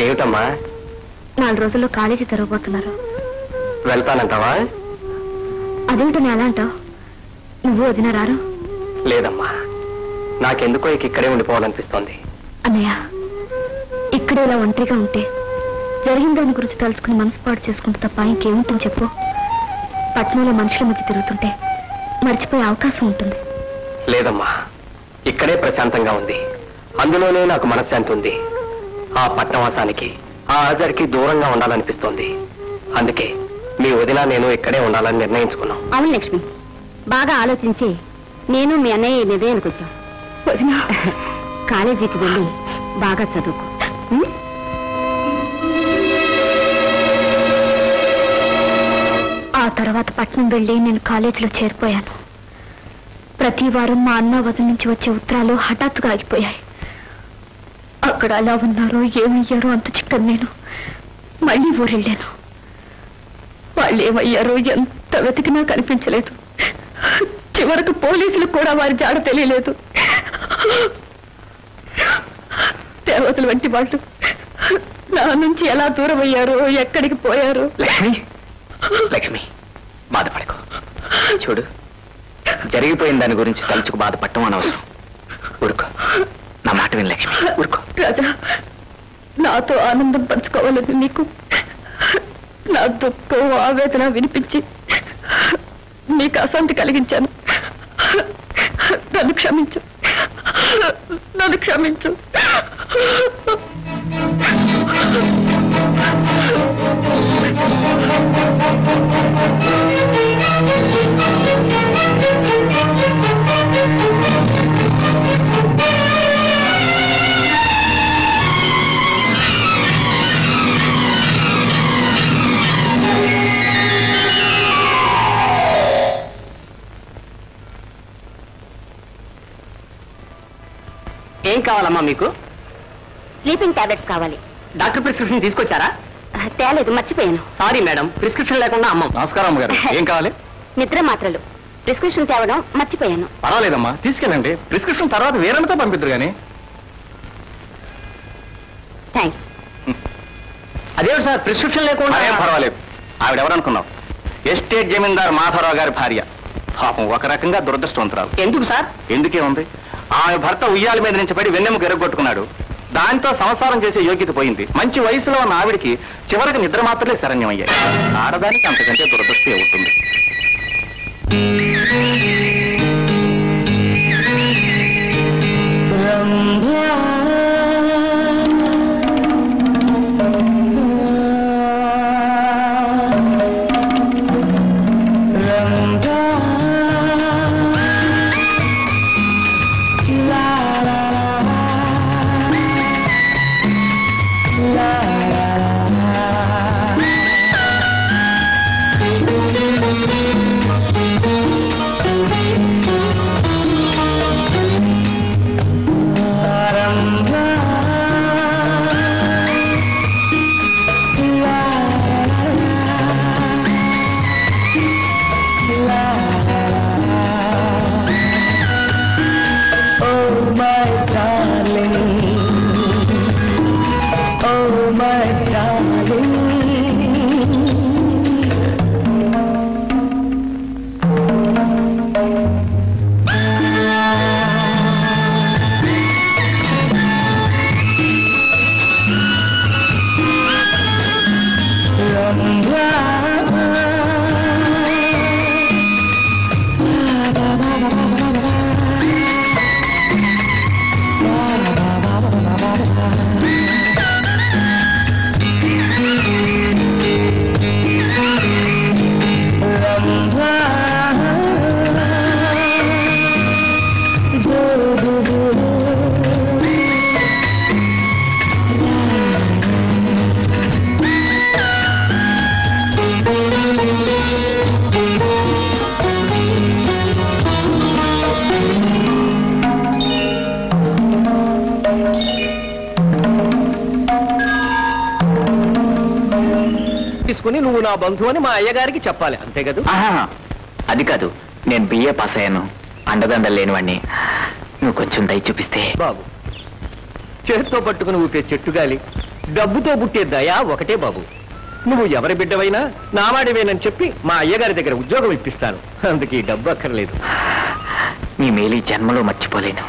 ఏమిటమ్మా? 4 రోజుల్లో కాలేజీ తెరవబోతున్నారు. వెళ్తానంటావా? అదేమిటని అలా అంటావు? నువ్వు వదిన రారు? లేదమ్మా, నాకెందుకో ఇక్కడే ఉండిపోవాలనిపిస్తోంది. అన్నయ్య, ఇక్కడే ఇలా ఒంటరిగా ఉంటే జరిగిన దాని గురించి తలుచుకుని మనసు పాడు చేసుకుంటూ తప్ప ఇంకేముంటుంది చెప్పు? పట్నంలో మనుషుల మధ్య తిరుగుతుంటే మర్చిపోయే అవకాశం ఉంటుంది. లేదమ్మా, ఇక్కడే ప్రశాంతంగా ఉంది. అందులోనే నాకు మనశ్శాంతి ఉంది. ఆ పట్నవాసానికి ఆ ఆజరికి దూరంగా ఉండాలనిపిస్తోంది. అందుకే మీ వదిన నేను ఇక్కడే ఉండాలని నిర్ణయించుకున్నాం. అవును లక్ష్మి, బాగా ఆలోచించి నేను మీ అన్నయ్య నిర్ణయానికి వచ్చాం. వదిన, కాలేజీకి వెళ్ళి బాగా చదువుకో. ఆ తర్వాత పట్నం వెళ్ళి నేను కాలేజీలో చేరిపోయాను. ప్రతి వారం మా అన్న వదిన నుంచి వచ్చే ఉత్తరాలు హఠాత్తుగా ఆగిపోయాయి. అక్కడ అలా ఉన్నారో ఏమయ్యారో అంత చిక్కని నేను మళ్ళీ ఊరెళ్ళాను. వాళ్ళు ఏమయ్యారో ఎంత వెతికినా కనిపించలేదు. చివరకు పోలీసులు కూడా వారి జాడ తెలియలేదు. దేవతలు వంటి వాళ్ళు నా నుంచి ఎలా దూరం అయ్యారో, ఎక్కడికి పోయారో. లక్ష్మి, లక్ష్మి బాధపడకు. చూడు, జరిగిపోయిన దాని గురించి తలుచుకు బాధపడటం అనవసరం. ఊరుకో, నా మాట విని లక్ష్మి, ఊరుకో. రాజా, నాతో ఆనందం పంచుకోవాలని నీకు నా దుఃఖం ఆవేదన వినిపించి నీకు అశాంతి కలిగించాను. నన్ను క్షమించు, నన్ను క్షమించు. ఏం కావాలమ్మా మీకు? స్లీపింగ్ టాబ్లెట్స్ కావాలి. డాక్టర్ ప్రిస్క్రిప్షన్ తీసుకొచ్చారా? తేలేదు, మర్చిపోయాను. సారీ మేడం, ప్రిస్క్రిప్షన్ లేకుండా అమ్మం. నమస్కారం అమ్మగారు. ఏం కావాలి? నిద్ర మాత్రలు. ప్రిస్క్రిప్షన్ తేవడం మర్చిపోయాను. పర్వాలేదమ్మా, తీసుకెళ్ళండి. ప్రిస్క్రిప్షన్ తర్వాత వేరేంతా పంపిద్దరు కానీ. థ్యాంక్స్. అదేమిటి సార్ ప్రిస్క్రిప్షన్ లేకుండా? ఏం పర్వాలేదు. ఆవిడెవరనుకున్నావు? ఎస్టేట్ జమీందార్ మాధవరావు గారి భార్య. పాపం ఒక రకంగా దురదృష్టవంతురాలు. ఎందుకు సార్? ఎందుకే ఉంది, ఆమె భర్త ఉయ్యాల మీద నుంచి పడి వెన్నెముక ఎరగొట్టుకున్నాడు. దాంతో సంసారం చేసే యోగ్యత పోయింది. మంచి వయసులో ఉన్న ఆవిడికి చివరికి నిద్ర మాత్రమే శరణ్యమయ్యాయి. ఆడదానికి అంతకంటే దురదృష్టి అవుతుంది. నువ్వు నా బంధువు అని మా అయ్యగారికి చెప్పాలి, అంతే కదా? అది కాదు, నేను బిఏ పాస్ అయ్యాను, అండదండలు లేనివాడిని. నువ్వు కొంచెం దయ చూపిస్తే. బాబు, చేతితో పట్టుకుని ఊపే చెట్టుగాలి, డబ్బుతో పుట్టే దయ ఒకటే బాబు. నువ్వు ఎవరి బిడ్డవైనా నావాడివేనని చెప్పి మా అయ్యగారి దగ్గర ఉద్యోగం ఇప్పిస్తాను. అందుకే ఈ డబ్బు అక్కర్లేదు. నీ మేలు జన్మలో మర్చిపోలేను.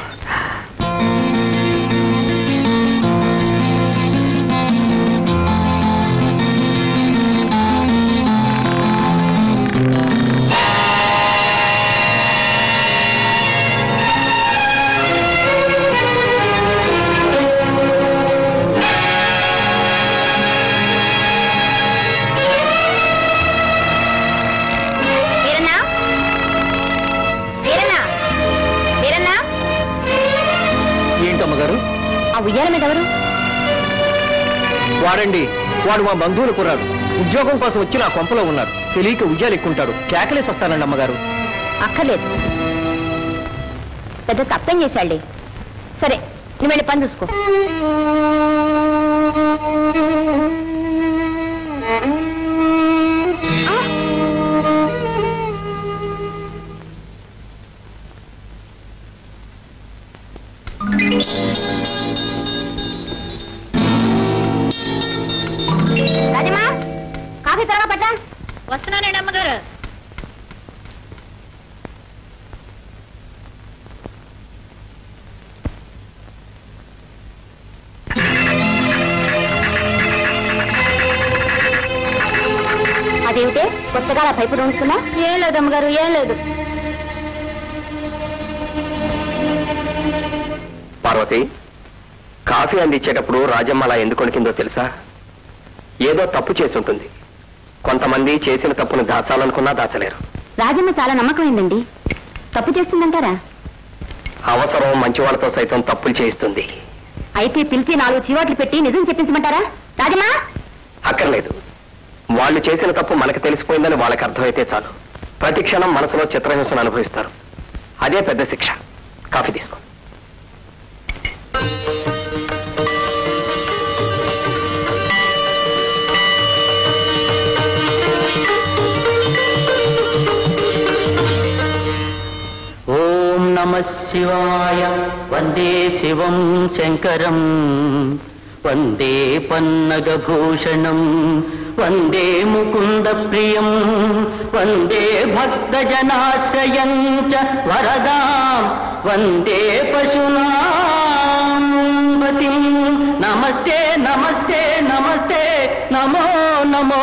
ఉయ్యాల మీద ఎవరు? వాడండి, వాడు మా బంధువులు కుర్రాడు. ఉద్యోగం కోసం వచ్చి నా కొంపలో ఉన్నాడు. తెలియక ఉయ్యాలు ఎక్కుంటాడు. కేకలేసి వస్తానండి అమ్మగారు. అక్కర్లేదు, పెద్ద తప్పేం చేశాళ్ళి. సరే, నువ్వు వెళ్ళి పని చూసుకో. రాజమ్మా, కాఫీ త్వరగా పట్టా. వస్తున్నానండి అమ్మగారు. అదేమిటే కొత్తగా అలా పైపు ఉంచుకున్నా? ఏం లేదు అమ్మగారు, ఏం లేదు. పార్వతి, కాఫీ అందించేటప్పుడు రాజమ్మ అలా ఎందుకు వణికిందో తెలుసా? ఏదో తప్పు చేసి ఉంటుంది. కొంతమంది చేసిన తప్పును దాచాలనుకున్నా దాచలేరు. రాజమ్మ చాలా నమ్మకమైందండి. తప్పు చేస్తుందంటారా? అవసరం మంచి వాళ్ళతో సైతం తప్పులు చేయిస్తుంది. అయితే పిలిచి 4 చీవాట్లు పెట్టి నిజం చెప్పించమంటారా? రాజమ్మా, అక్కర్లేదు. వాళ్ళు చేసిన తప్పు మనకు తెలిసిపోయిందని వాళ్ళకి అర్థమైతే చాలు. ప్రతి క్షణం మనసులో చిత్రహింసను అనుభవిస్తారు. అదే పెద్ద శిక్ష. కాఫీ తీసుకో. ఓం నమః శివాయ. వందే శివం శంకరం, వందే పన్నగభూషణం, వందే ముకుంద ప్రియం, వందే భక్తజనాశ్రయం చ వరదాం, వందే పశూనాం పతిం. నమస్తే నమస్తే నమస్తే, నమో నమో.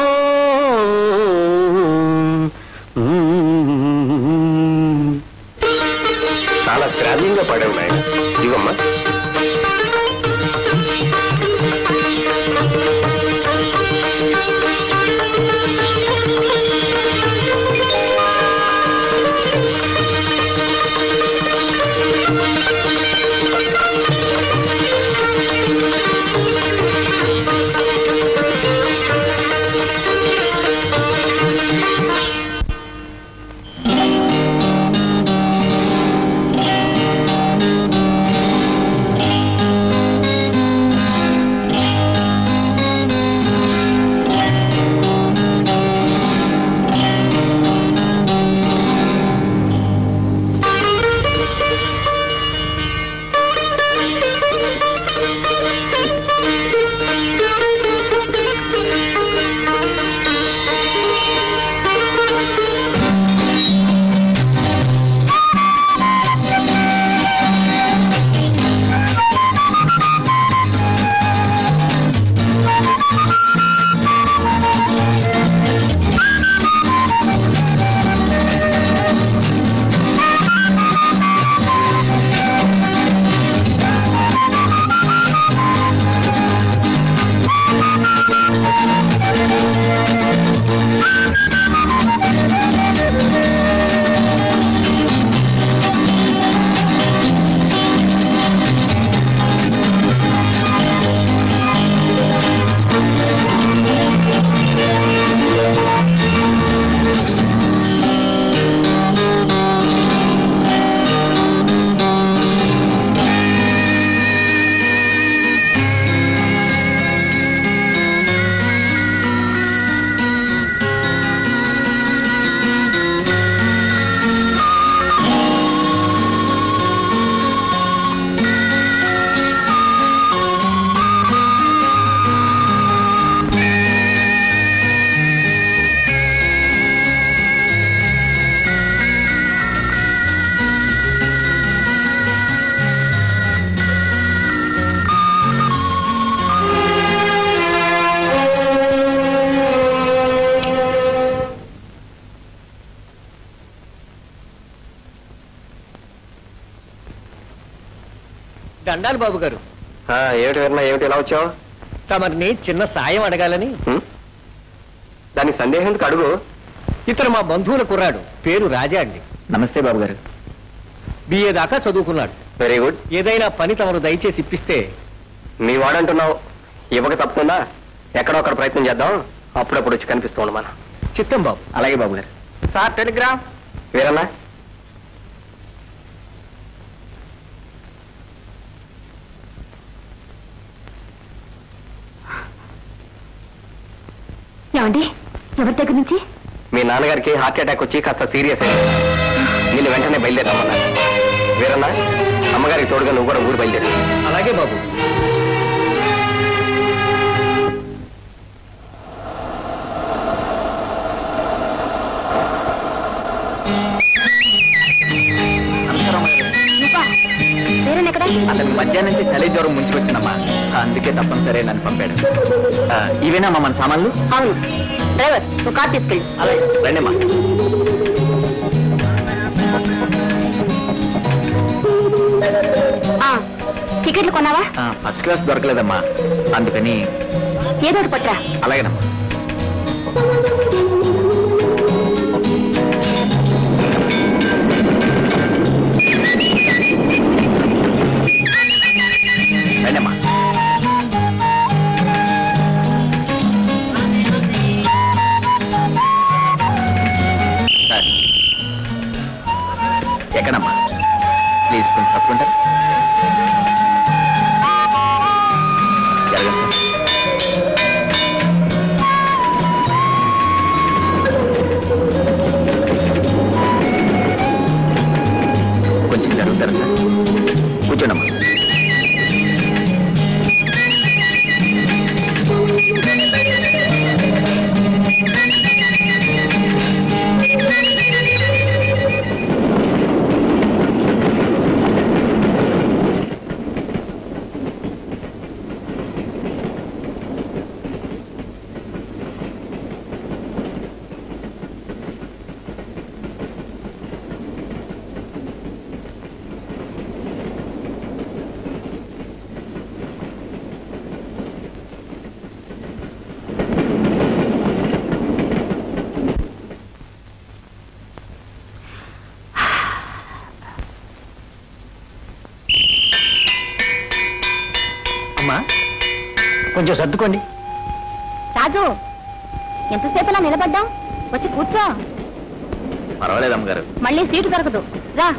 చాలా శ్రావ్యంగా పాడావు నాయన. ఇవమ్మా. దండాలు బాబు గారు. ఏమిటి వర్మ, ఏమిటి ఇలా వచ్చావు? తమరిని చిన్న సాయం అడగాలని. దానికి సందేహం ఎందుకు, అడుగు. ఇతను మా బంధువుల కుర్రాడు, పేరు రాజా అండి. నమస్తే బాబు గారు. BA దాకా చదువుకున్నాడు. Very good. ఏదైనా పని తమరు దయచేసి ఇప్పిస్తే. మీ వాడంటున్నావు, ఇవ్వక తప్పుతుందా? ఎక్కడొక్కడ ప్రయత్నం చేద్దాం, అప్పుడప్పుడు వచ్చి కనిపిస్తూ ఉండు మనం. చిత్తం బాబు. అలాగే బాబు గారు. Sir Telegram. వీరన్నా, ఏమండి ఎవరి దగ్గర నుంచి? మీ నాన్నగారికి హార్ట్ అటాక్ వచ్చి కాస్త సీరియస్ అయింది. నేను వెంటనే బయలుదేరమ్మన్నా. వీరన్నా, అమ్మగారికి తోడుగా నువ్వు కూడా ఊరు బయలుదేరు. అలాగే బాబు. అతను మధ్యాహ్నం నుంచి చలి జ్వరం ముంచుకొచ్చినమ్మా, అందుకే తప్పనిసరే నన్ను పంపాడు. ఇవేనమ్మా మన సామాన్లు? అవును. డ్రైవర్ నువ్వు కార్ తీసుకెళ్ళి. అలాగే రండమ్మా. టికెట్లు కొన్నావా? ఫస్ట్ క్లాస్ దొరకలేదమ్మా, అందుకని ఏదో ఒకటి పట్టరా. అలాగేనమ్మా. రండమ్మా. ఎక్కడమ్మా? ప్లీజ్ కొంచెం తప్పుకుంటారు. జరగండి. కొంచెం జరుగుతారా సార్? కూర్చోండమ్మా. కొంచెం సర్దుకోండి. రాజు, ఎంతసేపు అలా నిలబడ్డాం? వచ్చి కూర్చో. పర్వాలేదు అమ్మగారు. మళ్ళీ సీటు దొరకదు, రా.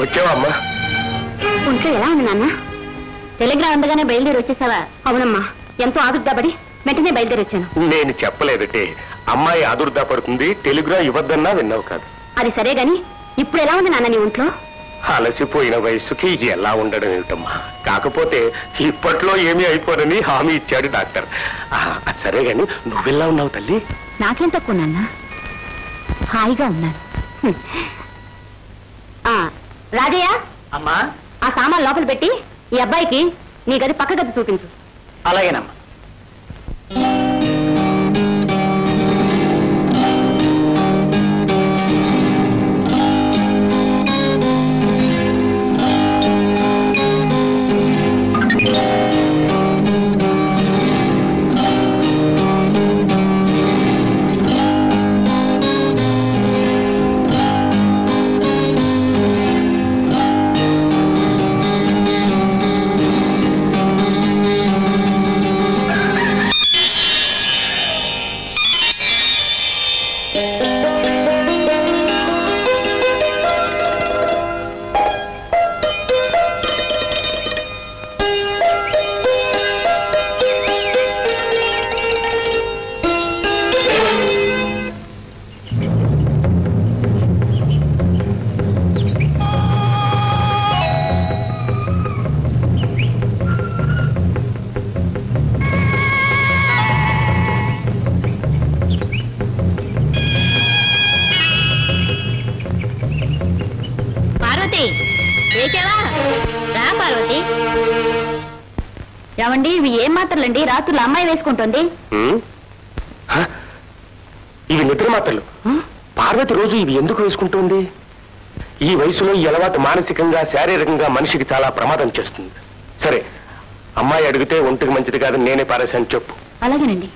వచ్చావమ్మా? ఒంట్లో ఎలా ఉంది నాన్న? టెలిగ్రామ్ అందగానే బయలుదేరి వచ్చేసావా? అవునమ్మా, ఎంతో ఆదుర్దాపడి వెంటనే బయలుదేరి వచ్చాను. నేను చెప్పలేదటే అమ్మాయి ఆదుర్దా పడుతుంది, టెలిగ్రామ్ ఇవ్వద్దన్నా విన్నావు కాదు. అది సరే గాని ఇప్పుడు ఎలా ఉంది నాన్న నీ ఒంట్లో? అలసిపోయిన వయసుకి ఎలా ఉండడం ఏమిటమ్మా. కాకపోతే ఇప్పట్లో ఏమీ అయిపోనని హామీ ఇచ్చాడు డాక్టర్. సరే గాని నువ్వెలా ఉన్నావు తల్లి? నాకేం తక్కువ నాన్న, హాయిగా ఉన్నాను. రాజయ్య, అమ్మా ఆ సామాన్ లోపల పెట్టి ఈ అబ్బాయికి నీ గది పక్క గది చూపించు. అలాగేనమ్మా. లేచావా? రా పార్వతి. ఏమండి ఇవి ఏం మాత్రలండి? రాత్రులు అమ్మాయి వేసుకుంటుంది. ఇవి నిద్ర మాత్రలు. పార్వతి రోజు ఇవి ఎందుకు వేసుకుంటుంది? ఈ వయసులో ఈ అలవాటు మానసికంగా శారీరకంగా మనిషికి చాలా ప్రమాదం చేస్తుంది. సరే, అమ్మాయి అడిగితే ఒంటికి మంచిది కాదని నేనే పారేశాను చెప్పు. అలాగేనండి.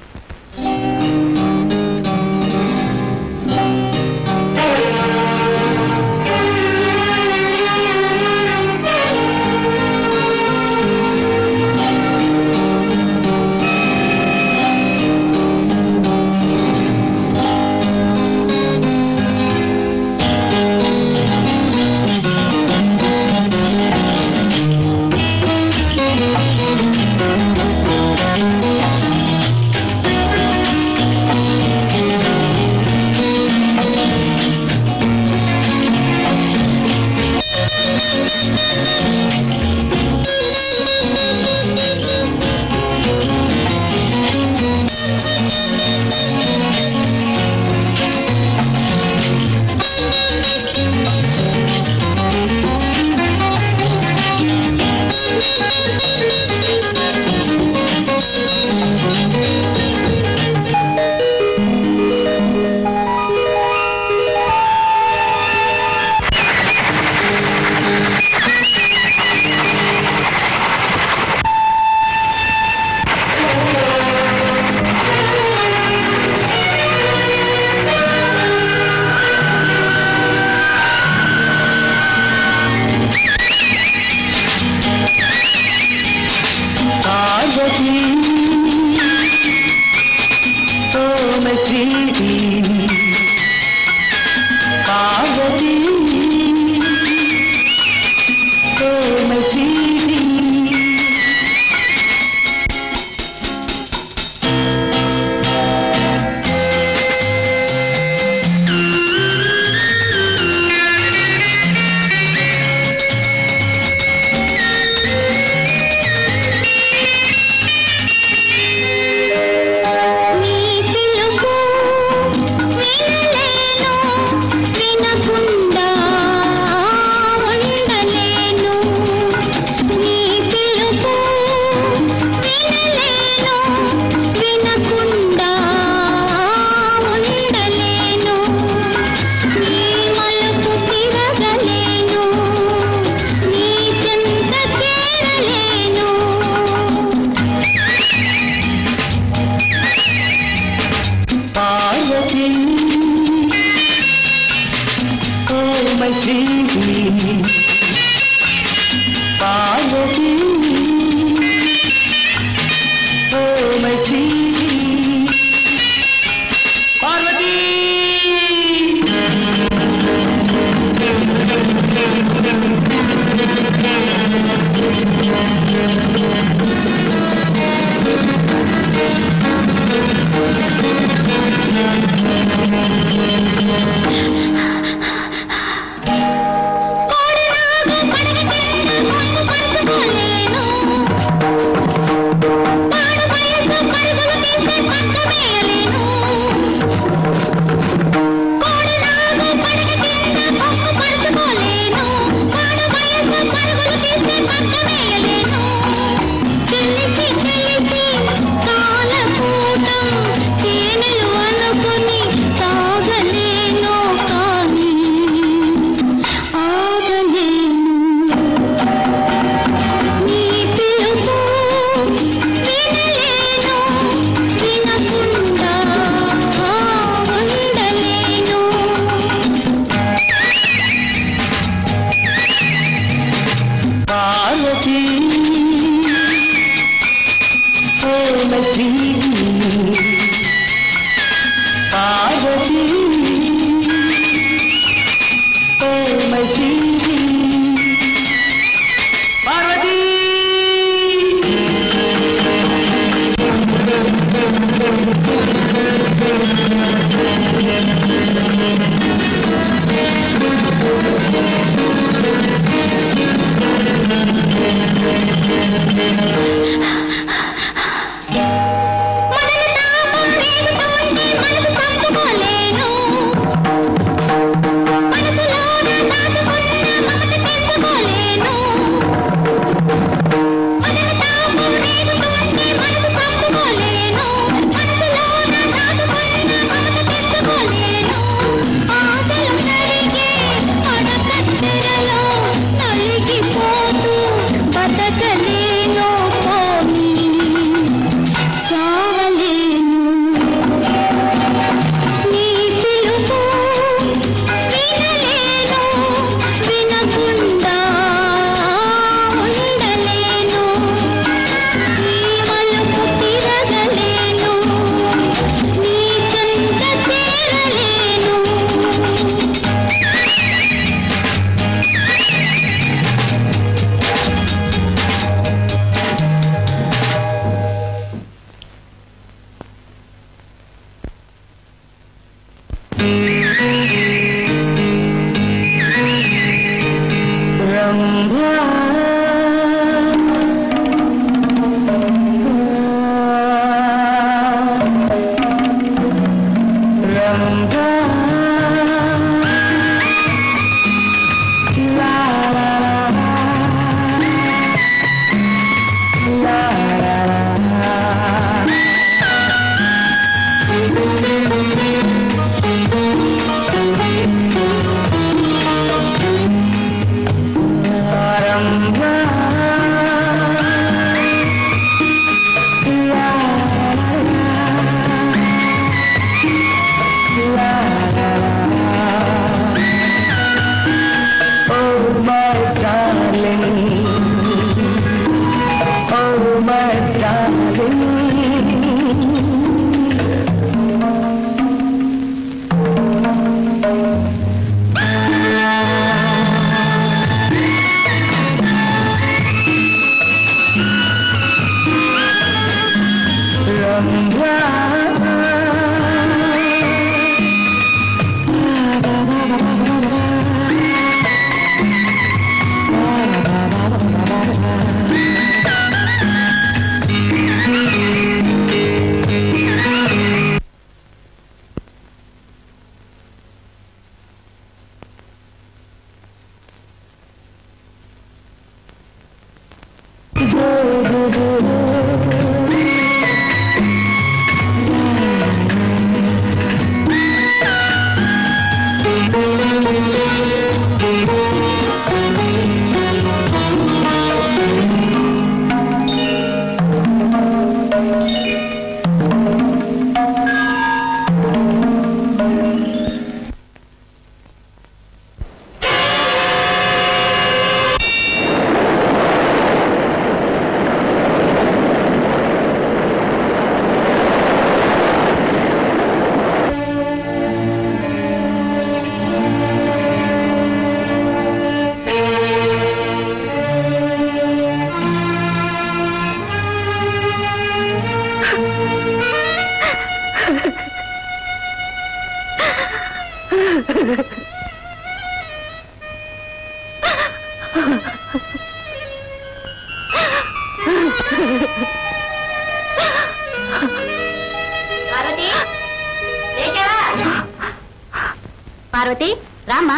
పార్వతి రామ్మా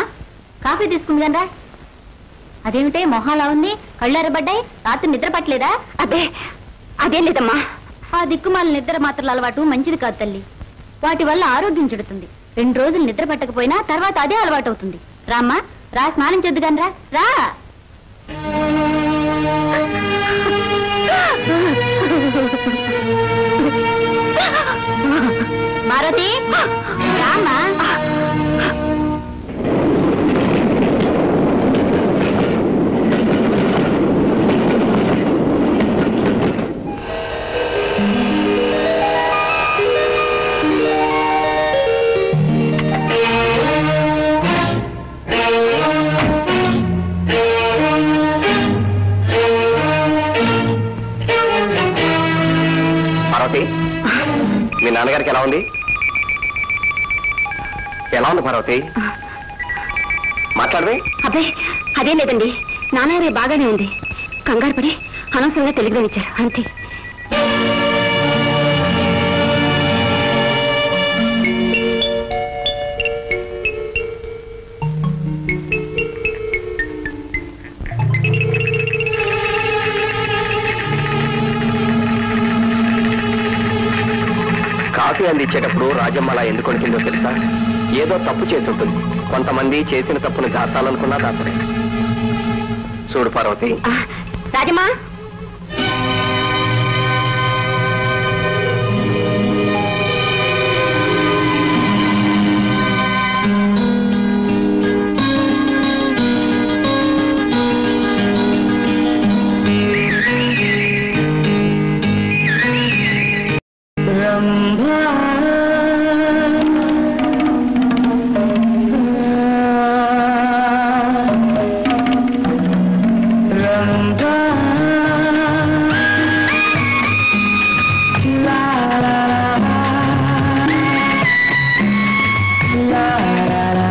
కాఫీ తీసుకుందిగా అదేమిటే మొహాలా ఉంది కళ్ళు ఎర్రబడ్డాయి రాత్రి నిద్ర పట్టలేదా అదేం లేదమ్మా ఆ దిక్కుమాల నిద్ర మాత్రలు అలవాటు మంచిది కాదు తల్లి వాటి వల్ల ఆరోగ్యం చెడుతుంది 2 రోజులు నిద్ర పట్టకపోయినా తర్వాత అదే అలవాటు అవుతుంది రామ్మా రా స్నానం చేద్దుగాని రా మారుతి రామ్మా మీ నాన్నగారికి ఎలా ఉంది పార్వతి మాట్లాడవే అబ్బే అదే లేదండి నాన్నగారి బాగానే ఉంది కంగారు పడి అనవసరంగా టెలిగ్రామ్ ఇచ్చారు అంతే కాఫీ అందించేటప్పుడు రాజమ్మ అలా ఎందుకు కొనికిందో తెలుసా ఏదో తప్పు చేసి ఉంటుంది కొంతమంది చేసిన తప్పును దాచాలనుకున్నా దాచలే చూడు పార్వతి రాజమ్మా la la la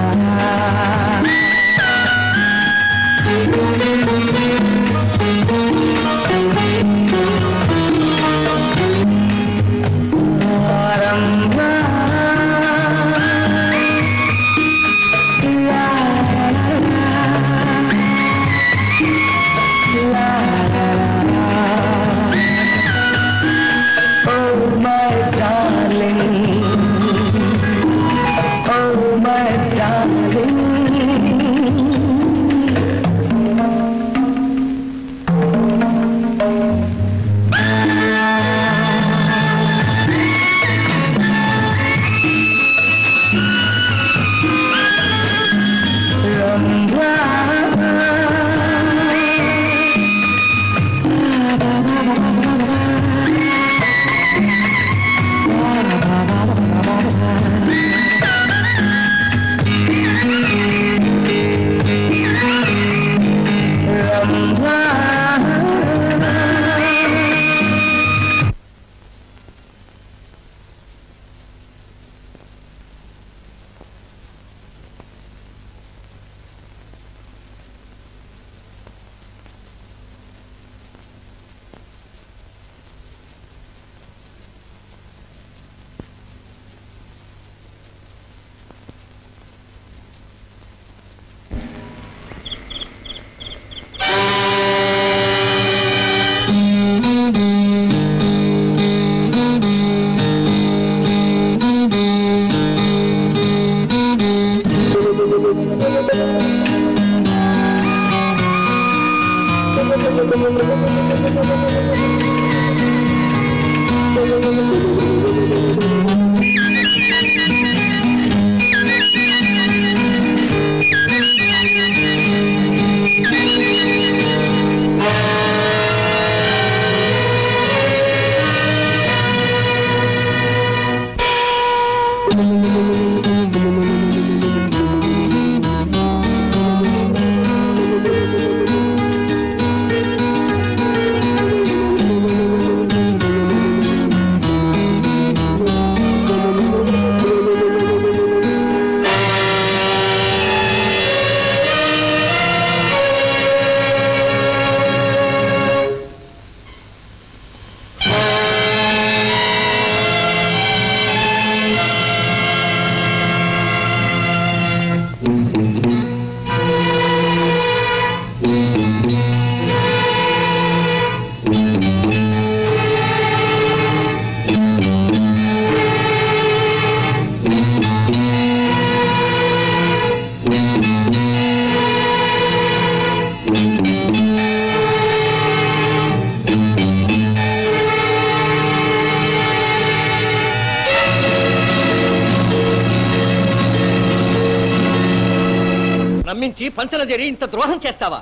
నమ్మించి పంచన జరి ఇంత ద్రోహం చేస్తావా?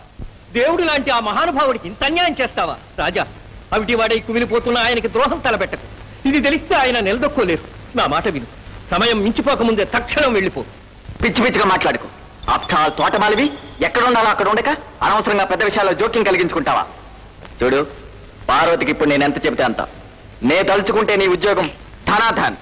దేవుడు లాంటి ఆ మహానుభావుడికి ఇంత అన్యాయం చేస్తావా? రాజా, అవిటి వాడై కుమిలిపోతున్న ఆయనకి ద్రోహం తలపెట్టకు. ఇది తెలిస్తే ఆయన నిలదొక్కోలేరు. నా మాట విను. సమయం మించిపోకముందే తక్షణం వెళ్ళిపో. పిచ్చి పిచ్చిగా మాట్లాడుకో. ఆఫ్టర్ తోటమాలివి ఎక్కడున్నావో అక్కడ ఉండక అనవసరంగా పెద్ద విషయాల్లో జోక్యం కలిగించుకుంటావా? చూడు, పార్వతికి ఇప్పుడు నేను ఎంత చెబితే అంత. నే తలుచుకుంటే నీ ఉద్యోగం ధనాధన్.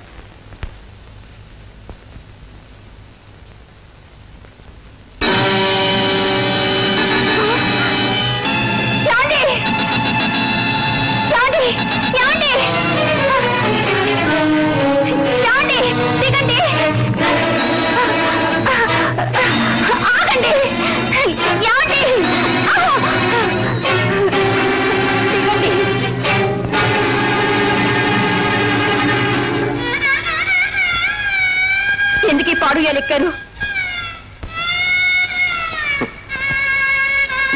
ఎందుకీ పాడుయాలెక్కారు?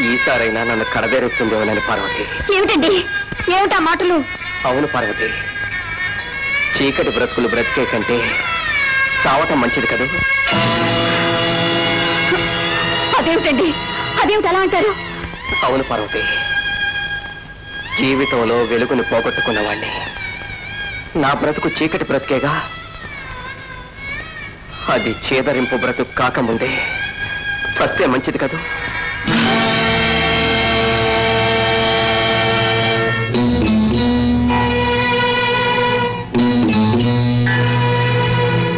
ఈసారైనా నన్ను కడదేరుస్తుందేమోనని పార్వతి. ఏమిటండి, ఏమిటా మాటలు? అవును పార్వతి, చీకటి బ్రతుకులు బ్రతికే కంటే చావటం మంచిది కదూ. అదేమిటండి, అదేమిటి అలా అంటారు? అవును పార్వతి, జీవితంలో వెలుగుని పోగొట్టుకున్నవాణ్ణి. నా బ్రతుకు చీకటి బ్రతికేగా. అది చేదరింపు బ్రతుకు కాకముందే చస్తే మంచిది కదూ.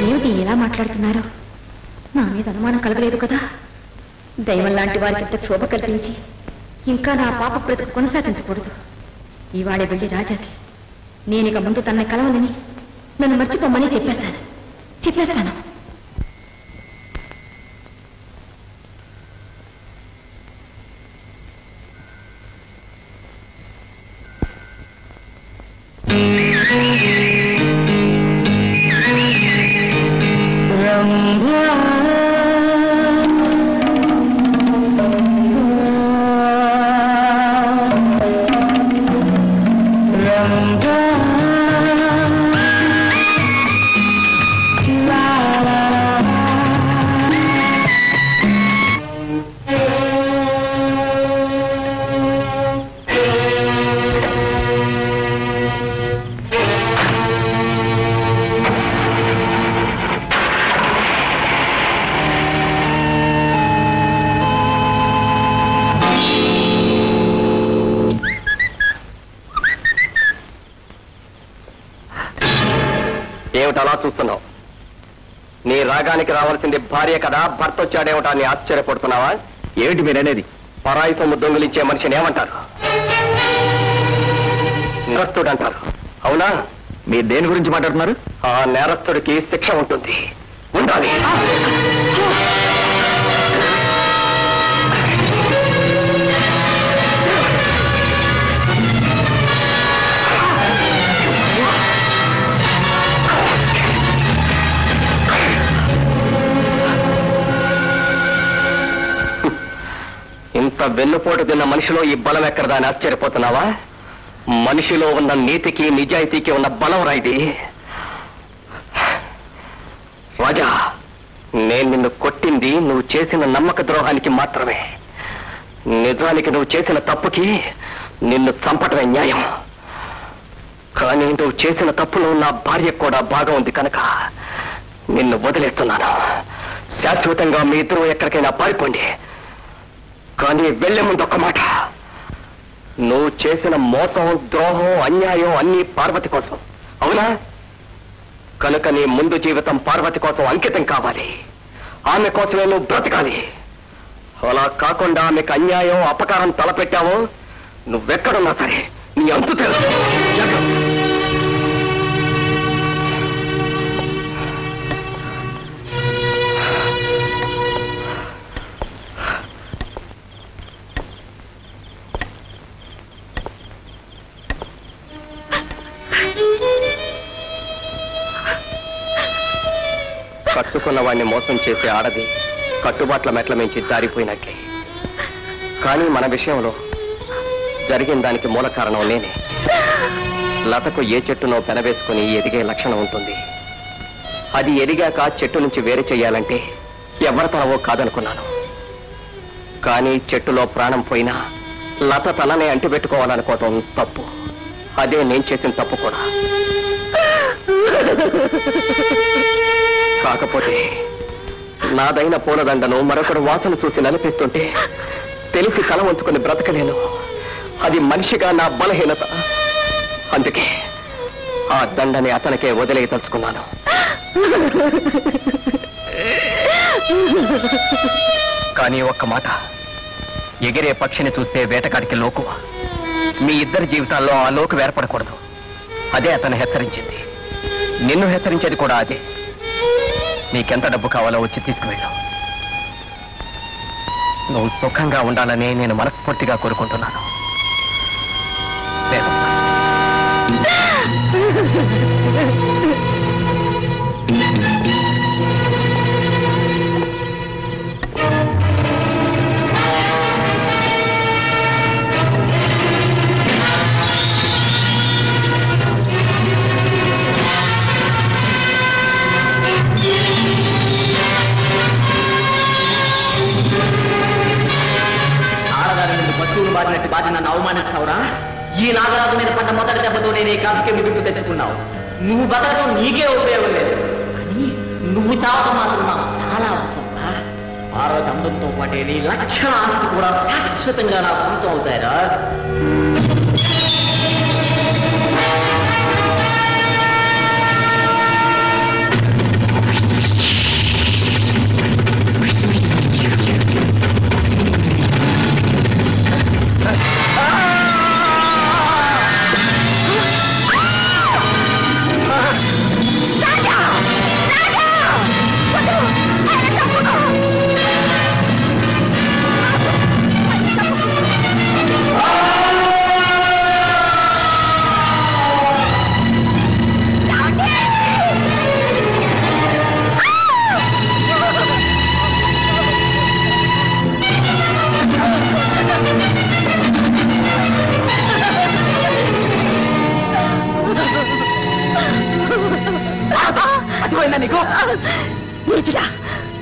ఏమిటి ఎలా మాట్లాడుతున్నారు? నా మీద అనుమానం కలగలేదు కదా? దైవం లాంటి వారికి ఇంత క్షోభ కల్పించి ఇంకా నా పాప బ్రతుకు కొనసాగించకూడదు. ఇవాళే వెళ్ళి రాజాకి నేనిక ముందు తనని కలవనని, నన్ను మర్చిపోమని చెప్పేస్తాను. ఏమిటలా చూస్తున్నావు? నీ రాగానికి రావాల్సింది భార్య కదా, భర్త వచ్చాడేమిటా అని ఆశ్చర్యపడుతున్నావా? ఏమిటి మీరనేది? పరాయి సొమ్ము దొంగిలించే మనిషిని ఏమంటారు? నేరస్తుడు అంటారు. అవునా? మీరు దేని గురించి మాట్లాడుతున్నారు? ఆ నేరస్తుడికి శిక్ష ఉంటుంది, ఉండాలి. ఇంత వెన్నుపోటు తిన్న మనిషిలో ఈ బలం ఎక్కడదా అని ఆశ్చర్యపోతున్నావా? మనిషిలో ఉన్న నీతికి నిజాయితీకి ఉన్న బలం రా ఇది. రాజా, నేను నిన్ను కొట్టింది నువ్వు చేసిన నమ్మక ద్రోహానికి మాత్రమే. నిజానికి నువ్వు చేసిన తప్పుకి నిన్ను చంపటమే న్యాయం. కానీ నువ్వు చేసిన తప్పులో నా భార్య కూడా బాగా ఉంది కనుక నిన్ను వదిలేస్తున్నాను. శాశ్వతంగా మీ ఇద్దరు ఎక్కడికైనా పారిపోండి. కానీ వెళ్లే ముందు ఒక్క మాట, నువ్వు చేసిన మోసం, ద్రోహం, అన్యాయం అన్నీ పార్వతి కోసం, అవునా? కనుక నీ ముందు జీవితం పార్వతి కోసం అంకితం కావాలి. ఆమె కోసమే నువ్వు బ్రతకాలి. అలా కాకుండా ఆమెకు అన్యాయం, అపకారం తలపెట్టావో నువ్వెక్కడున్నా సరే నీ అంతు తెలుసు. కట్టుకున్న వాడిని మోసం చేసే ఆడది కట్టుబాట్ల మెట్ల మించి జారిపోయినట్లే. కానీ మన విషయంలో జరిగిన దానికి మూల కారణం నేనే. లతకు ఏ చెట్టునో పెనవేసుకుని ఎదిగే లక్షణం ఉంటుంది. అది ఎదిగాక చెట్టు నుంచి వేరు చెయ్యాలంటే ఎవరి తనవో కాదనుకున్నాను. కానీ చెట్టులో ప్రాణం పోయినా లత తననే అంటిపెట్టుకోవాలనుకోవటం తప్పు. అదే నేను చేసిన తప్పు కూడా. కాకపోతే నాదైన పూలదండను మరొకడు వాసన చూసి నలిపిస్తుంటే తెలిసి తల వంచుకుని బ్రతకలేను. అది మనిషిగా నా బలహీనత. అందుకే ఆ దండని అతనికే వదిలేయదలుచుకున్నాను. కానీ ఒక్క మాట, ఎగిరే పక్షిని చూస్తే వేటకాడికి లోకువ. మీ ఇద్దరి జీవితాల్లో ఆ లోకు ఏర్పడకూడదు. అదే అతను హెచ్చరించింది. నిన్ను హెచ్చరించేది కూడా అదే. నీకెంత డబ్బు కావాలో వచ్చి తీసుకువెళ్ళు. నువ్వు సుఖంగా ఉండాలని నేను మనస్ఫూర్తిగా కోరుకుంటున్నాను. బాధినట్టు బాధ నన్ను అవమానిస్తావురా? ఈ నాగరాజు మీద పడ్డ మొదటి దెబ్బతో నేను ఈ కాసుకే మిగులు తెచ్చుకున్నావు. నువ్వు బతకడం నీకే ఉపయోగం లేదు, కానీ నువ్వు చావడం మాత్రం నాకు చాలా అవసరం. ఆ రోజు అమృతంతో పాటే నీ లక్షణ ఆస్తి కూడా శాశ్వతంగా నా సొంతం అవుతాయిరా. నీచుడా,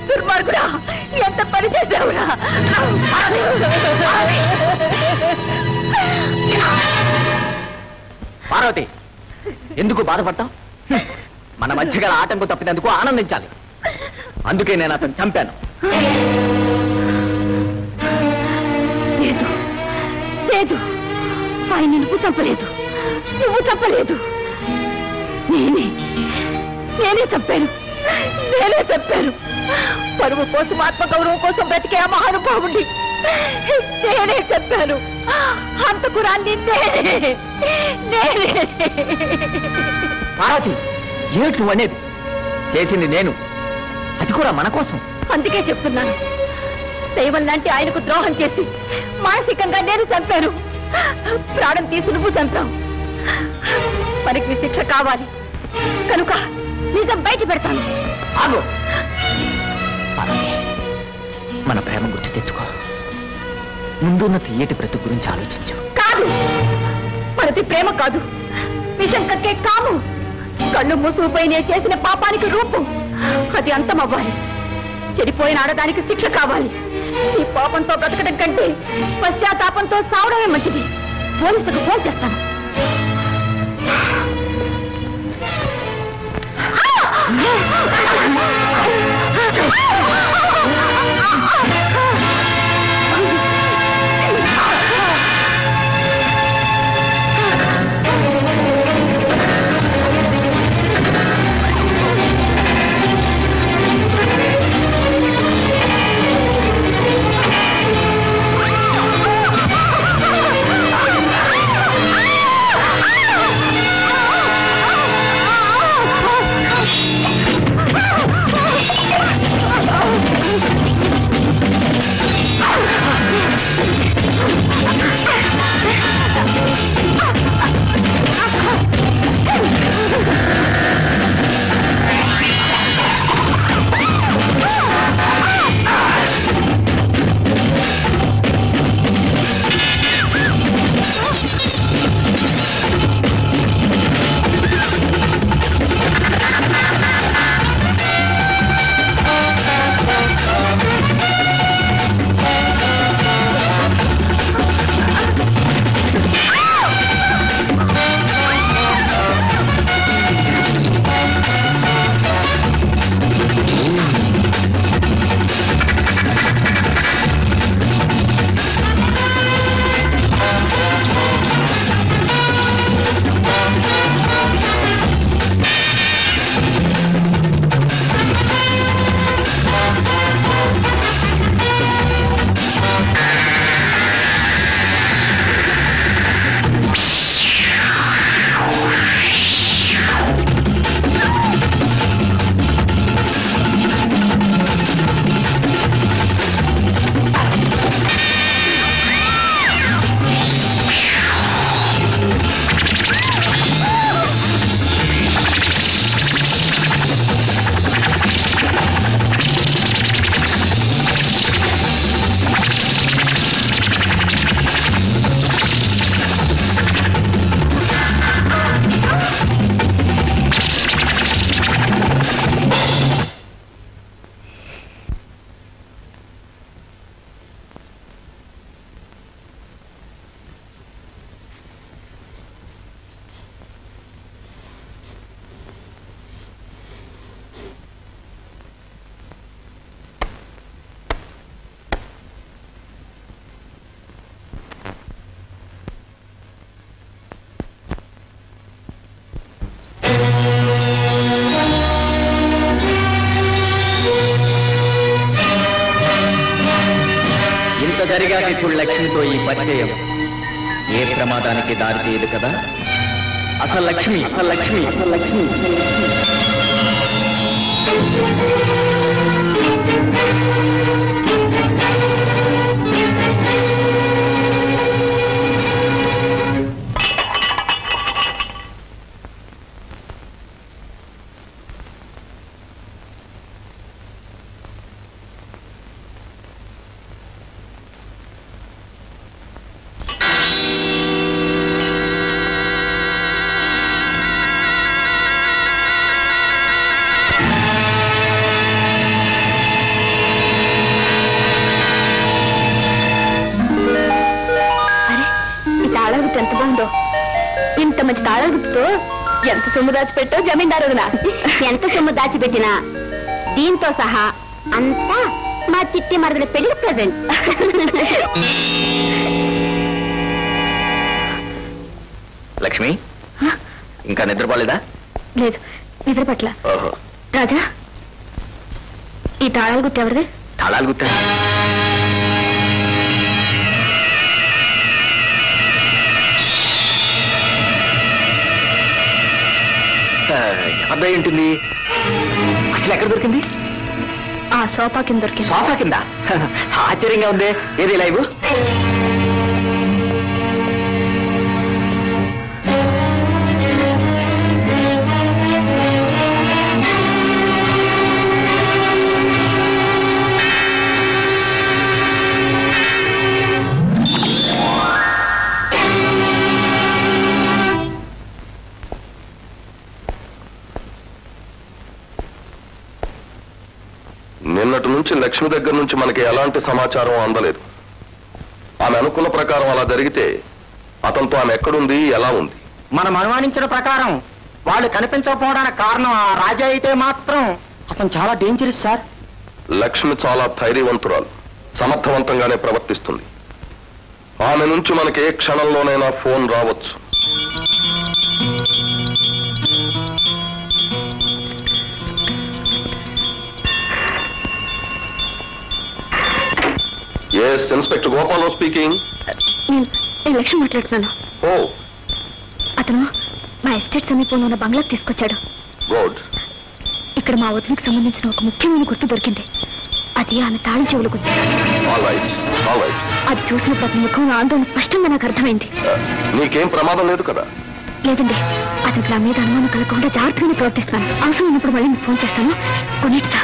దుర్మార్గుడా, ఎంత పని చేశావురా? పార్వతి, ఎందుకు బాధపడతావు? మన మధ్యగల ఆటంకం తప్పినందుకు ఆనందించాలి. అందుకే నేను అతను చంపాను. లేదు లేదు, ఆయన నువ్వు చంపలేదు, నువ్వు చంపలేదు. నేనే చంపాను. పరువు కోసం, ఆత్మగౌరవం కోసం బ్రతికే ఆ మహానుభావుడి నేనే చెప్పాను. హంతకురాన్ని నేనే. పార్వతి, ఏమిటి నువ్వు అనేది? చేసింది నేను, అది కూడా మన కోసం. అందుకే చెప్తున్నాను, దైవం లాంటి ఆయనకు ద్రోహం చేసి మానసికంగా నేను చంపాను. ప్రాణం తీసి నువ్వు చంపావు. పనికి శిక్ష కావాలి కనుక నిజం బయట పెడతాను. ఆగు. మన ప్రేమ గుర్తు తెచ్చుకో. ముందున్న తీయటి బ్రతుకు గురించి ఆలోచించు. కాదు, మనది ప్రేమ కాదు, విషం కక్కే కాము. కళ్ళు మూసుకుపోయి నేను చేసిన పాపానికి రూపు. అది అంతమవ్వాలి. చెడిపోయిన ఆడదానికి శిక్ష కావాలి. ఈ పాపంతో బ్రతకడం కంటే పశ్చాత్తాపంతో సావడమే మంచిది. పోలీసులకు ఫోన్ చేస్తాను. జరిగాక ఇప్పుడు లక్ష్మితో ఈ పరిచయం ఏ ప్రమాదానికి దారి తీయదు కదా. అసలు లక్ష్మి ఎంత బాగుందో. ఇంత మంచి తాళగుతో ఎంత సొమ్ము దాచిపెట్టో జమీందారు. ఎంత సొమ్ము దాచిపెట్టినా దీంతో సహా అంతా మా చిట్టి మరదల పెళ్లి ప్రెజెంట్. లక్ష్మి ఇంకా నిద్రపోలేదా? లేదు, నిద్ర పట్ల. రాజా, ఈ తాళాలు గుర్తు ఎవరిది? తాళాలు గుర్తా? అబ్బాయి ఉంటుంది. అసలు ఎక్కడ దొరికింది? ఆ సోఫా కింద దొరికింది. సోఫా కింద? ఆశ్చర్యంగా ఉంది. ఏది లైవ్? గురించి లక్ష్మి దగ్గర నుంచి మనకి ఎలాంటి సమాచారం అందలేదు. ఆమె అనుకున్న ప్రకారం అలా జరిగితే అతనితో ఆమె ఎక్కడుంది, ఎలా ఉంది? మనం అనుమానించిన ప్రకారం వాళ్ళు కనిపించకపోవడానికి కారణం ఆ రాజా అయితే మాత్రం అతను చాలా డేంజరస్ సార్. లక్ష్మి చాలా ధైర్యవంతురాలు, సమర్థవంతంగానే ప్రవర్తిస్తుంది. ఆమె నుంచి మనకి ఏ క్షణంలోనైనా ఫోన్ రావచ్చు. Yes, inspector Gopalarao speaking. నేను లక్ష్మి మాట్లాడుతున్నాను. ఓ, అతను మా ఎస్టేట్ సమీపంలో ఉన్న బంగ్లాకి తీసుకొచ్చాడు. గుడ్. ఇక్కడ మా వదిలికి సంబంధించిన ఒక ముఖ్యమైన గుర్తు దొరికింది. అది ఆమె తాళి చెవులు గుర్తు. All right, all right. అది చూసిన ప్రతి ముఖంలో ఆందోళన స్పష్టంగా నాకు అర్థమైంది. నీకేం ప్రమాదం లేదు కదా? లేదండి, అతనికి నా మీద అనుమానం కలగకుండా జాగ్రత్తగా ప్రవర్తిస్తాను. అవసరం ఉన్నప్పుడు మళ్ళీ మీకు ఫోన్ చేస్తాను. కొన్నిట్లా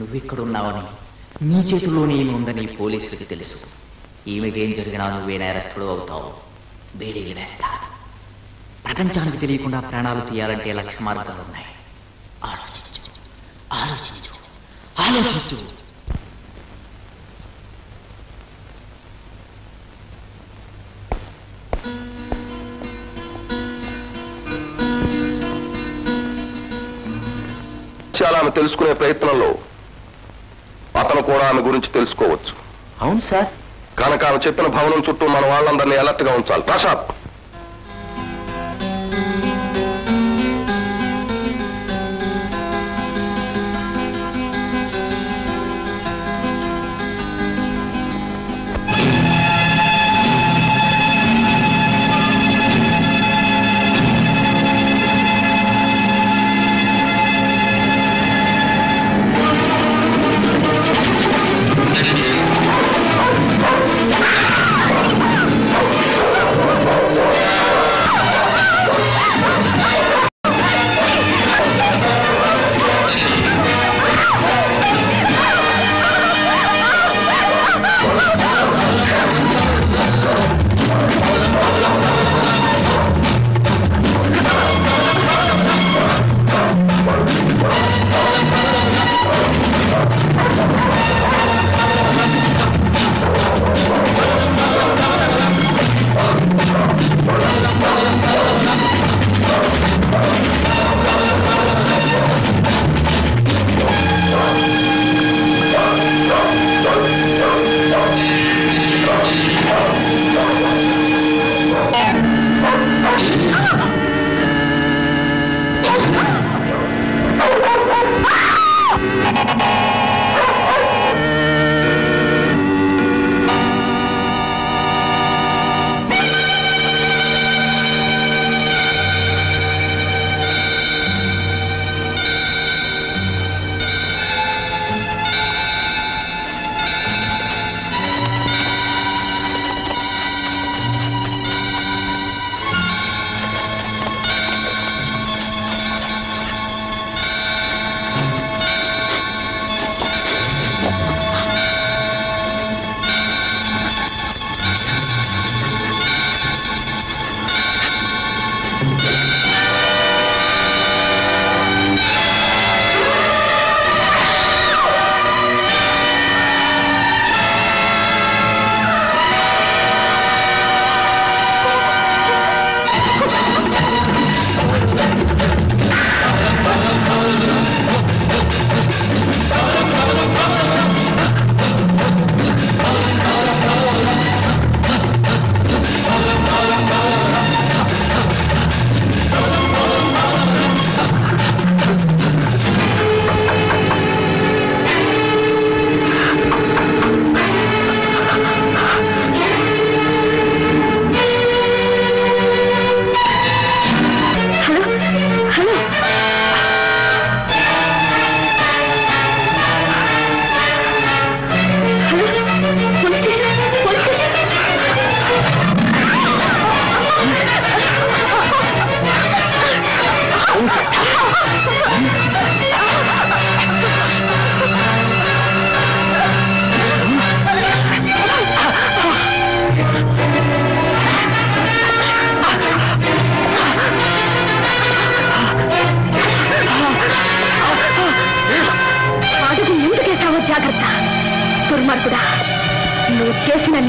నువ్విక్కడున్నావని నీ చేతుల్లోనే ఈమె ఉందని పోలీసులకి తెలుసు. ఈమెకేం జరిగినా నువ్వే నేరస్తుడు అవుతావు. బేడీలు వేస్తా. ప్రపంచానికి తెలియకుండా ప్రాణాలు తీయాలంటే లక్ష మార్గాలు ఉన్నాయి. ఆలోచించు, ఆలోచించు, ఆలోచించు. చాలా ఆమె తెలుసుకునే ప్రయత్నంలో అతను కూడా ఆమె గురించి తెలుసుకోవచ్చు. అవును సార్. కనుక ఆమె చెప్పిన భవనం చుట్టూ మన వాళ్ళందరినీ అలర్ట్ గా ఉంచాలి. ప్రసాద్,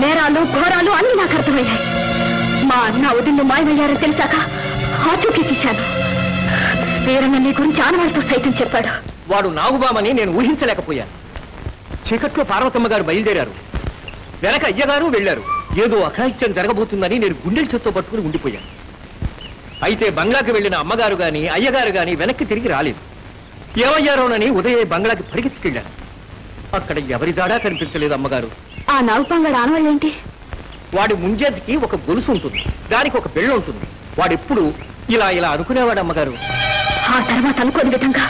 నేరాలు ఘోరాలు అన్ని నాకు అర్థమయ్యాయి. మా అన్న వదిలిని మాయమయ్యారని తెలిసాక ఆచూకీ తీశాను. వీరన్న నీ గురించి ఆనవాళ్ళతో సైతం చెప్పాడు. వాడు నాగుబామని నేను ఊహించలేకపోయాను. చీకట్లో పార్వతమ్మ గారు బయలుదేరారు, వెనక అయ్యగారు వెళ్లారు. ఏదో అఘాయిత్యం జరగబోతుందని నేను గుండెల చేత్తో పట్టుకుని ఉండిపోయాను. అయితే బంగ్లాకి వెళ్లిన అమ్మగారు గాని అయ్యగారు గాని వెనక్కి తిరిగి రాలేదు. ఏమయ్యారోనని ఉదయే బంగ్లాకి పరిగెత్తుకెళ్ళాను. అక్కడ ఎవరి జాడా కనిపించలేదు. అమ్మగారు, ఆ నాగుపాంగడు ఆనవాళ్ళేంటి? వాడి ముంజేతికి ఒక గొలుసు ఉంటుంది, దానికి ఒక బెళ్ళ ఉంటుంది. వాడెప్పుడు ఇలా ఇలా అనుకునేవాడు అమ్మగారు. ఆ తర్వాత అనుకోని విధంగా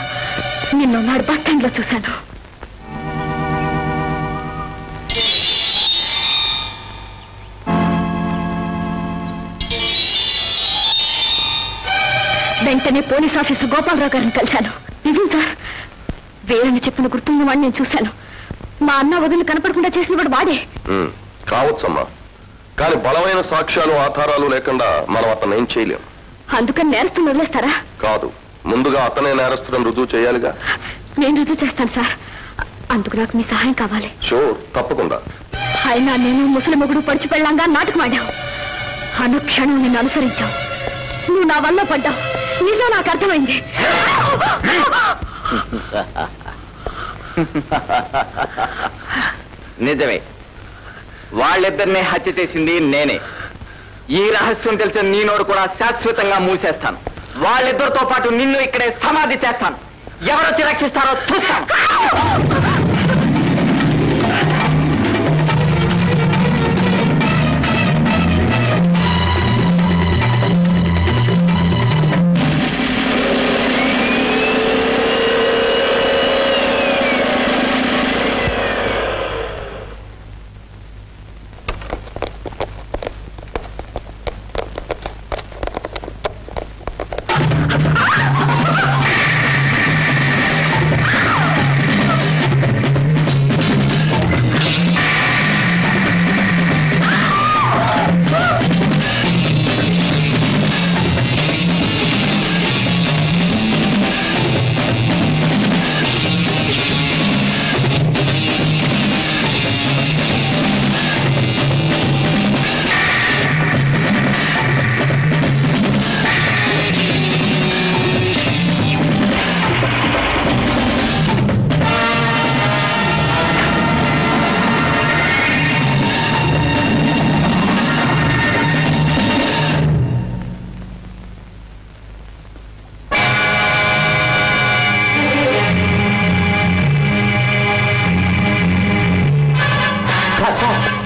నిన్నున్నాడు బస్ స్టాండ్ లో చూశాను. వెంటనే పోలీస్ ఆఫీసర్ గోపాలరావు గారిని కలిశాను. నిజం సార్, వేరని చెప్పిన గుర్తున్న వాడిని నేను చూశాను. మా అన్న వదిలి కనపడకుండా చేసిన వాడు వాడే. కావచ్చమ్మా, కానీ బలమైన సాక్ష్యాలు ఆధారాలు లేకుండా మనం అతను ఏం చేయలేం. అందుకని నేరస్తుని వదిలేస్తారా? కాదు, ముందుగా అతనే నేరస్తులను రుజువు చేయాలిగా. నేను రుజువు చేస్తాను సార్. అందుకు నాకు మీ సహాయం కావాలి. షూర్, తప్పకుండా. అయినా నేను ముసలి మొగుడు పడిచి పెళ్ళంగా నాటకం ఆడావు. అనుక్షణం నిన్ను అనుసరించావు. నువ్వు నా వల్ల పడ్డావు. నిజం నాకు అర్థమైంది. నిజమే, వాళ్ళిద్దరినీ హత్య చేసింది నేనే. ఈ రహస్యం తెలిసిన నీ నోరు కూడా శాశ్వతంగా మూసేస్తాను. వాళ్ళిద్దరితో పాటు నిన్ను ఇక్కడే సమాధి చేస్తాను. ఎవరొచ్చి రక్షిస్తారో చూస్తాను.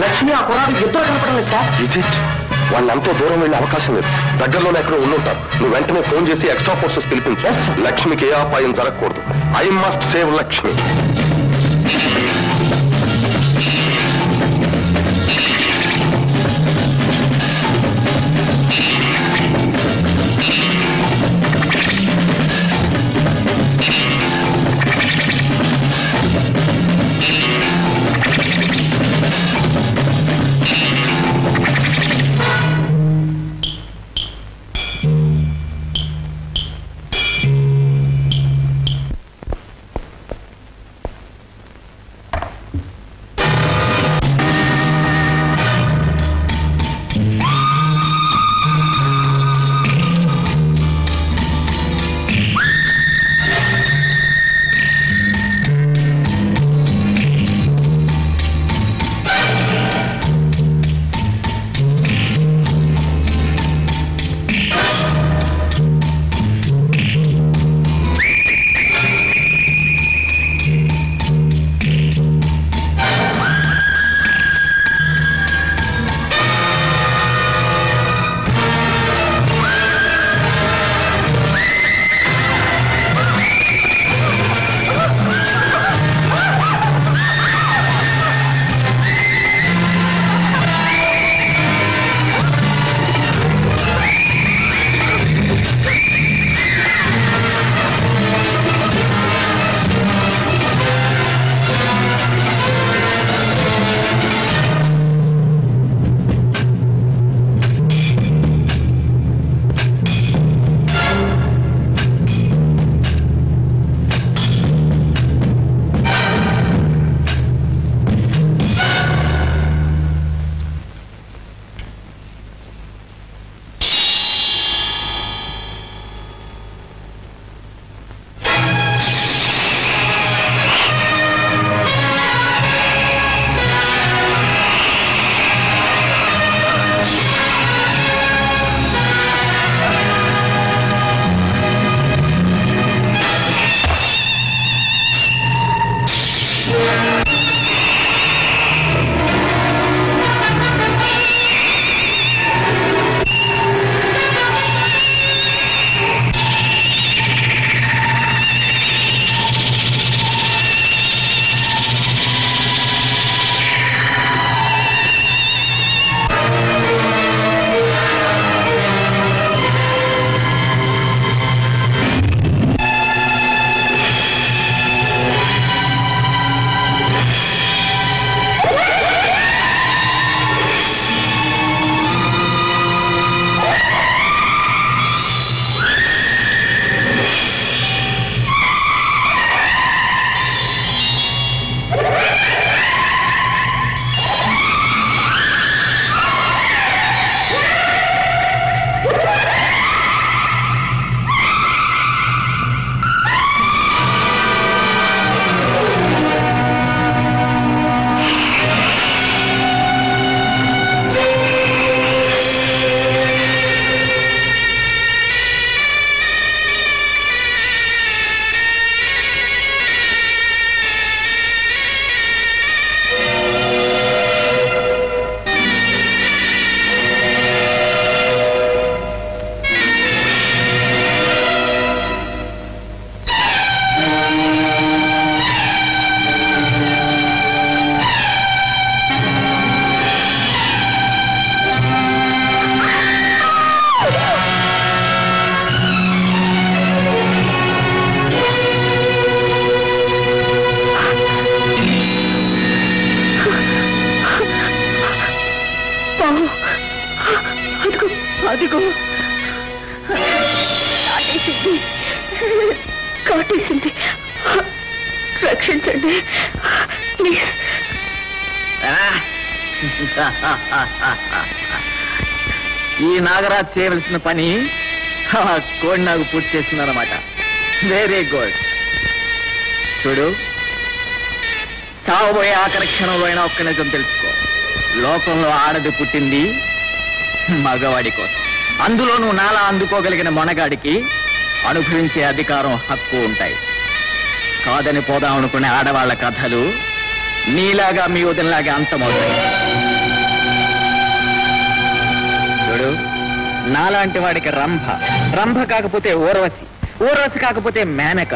లక్ష్మి ఆ కుర్రాడు ఇద్దరు కనపడం లేదు సార్. వాళ్ళు ఎంతో దూరం వెళ్ళే అవకాశం లేదు. దగ్గరలోనే ఎక్కడో ఉండుంటారు. నువ్వు వెంటనే ఫోన్ చేసి ఎక్స్ట్రా ఫోర్సెస్ పిలిపించు. లక్ష్మికి ఏ అపాయం జరగకూడదు. I must save Lakshmi. పాము అదిగో అదిగో కాటేసింది కాటేసింది రక్షించండి ప్లీజ్. ఈ నాగరాజ్ చేయవలసిన పని కోడి నాకు పూర్తి చేస్తుందన్నమాట. Very good. చూడు, చావబోయే ఆఖరి క్షణంలో అయినా ఒక్క నిజం తెలుసుకో. లోకంలో ఆడది పుట్టింది మగవాడి కోసం. అందులోనూ నాలా అందుకోగలిగిన మొనగాడికి అనుభవించే అధికారం, హక్కు ఉంటాయి. కాదని పోదామనుకునే ఆడవాళ్ల కథలు నీలాగా మీ వదినలాగా అంతమవుతాయి. చూడు, నాలాంటి వాడికి రంభ కాకపోతే ఊర్వశి కాకపోతే మేనక,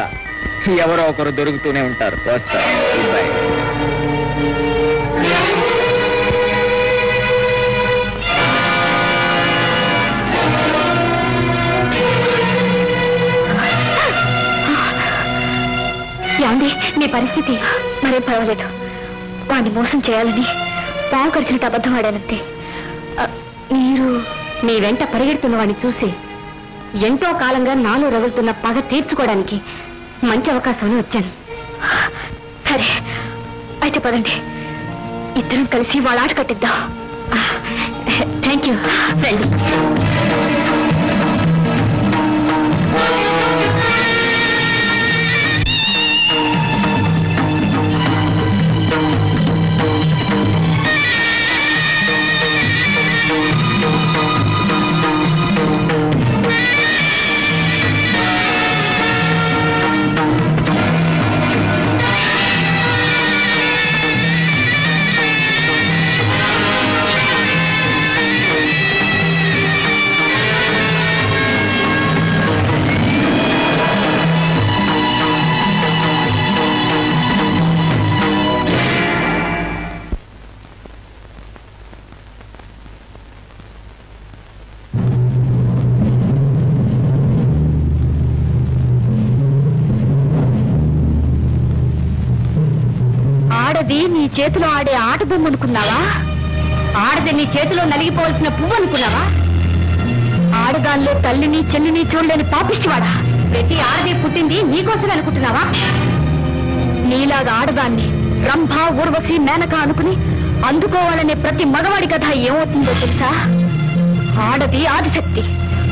ఎవరో ఒకరు దొరుకుతూనే ఉంటారు. వస్తారు. ఏమండి, మీ పరిస్థితి మరేం పర్వాలేదు. వాడిని మోసం చేయాలని పావు ఖర్చునట్టు అబద్ధం ఆడానంతే. మీరు మీ వెంట పరిగెడుతున్న వాడిని చూసి ఎంతో కాలంగా నాలో రగులుతున్న పగ తీర్చుకోవడానికి మంచి అవకాశం వచ్చాను. సరే అయితే పదండి, ఇద్దరం కలిసి వాళ్ళ ఆట కట్టిద్దాం. Thank you. రండి. ఆడది నీ చేతిలో ఆడే ఆట బొమ్మ అనుకున్నావా? ఆడది నీ చేతిలో నలిగిపోవలసిన పువ్వు అనుకున్నావా? ఆడదానిలో తల్లిని చెల్లిని చూడలేని పాపిష్టివాడా? ప్రతి ఆడది పుట్టింది నీకోసమే అనుకుంటున్నావా? నీలాగా ఆడదాన్ని రంభ, ఊర్వశి, మేనక అనుకుని అందుకోవాలనే ప్రతి మగవాడి కథ ఏమవుతుందో తెలుసా? ఆడది ఆదిశక్తి,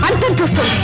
అంతం చూస్తుంది.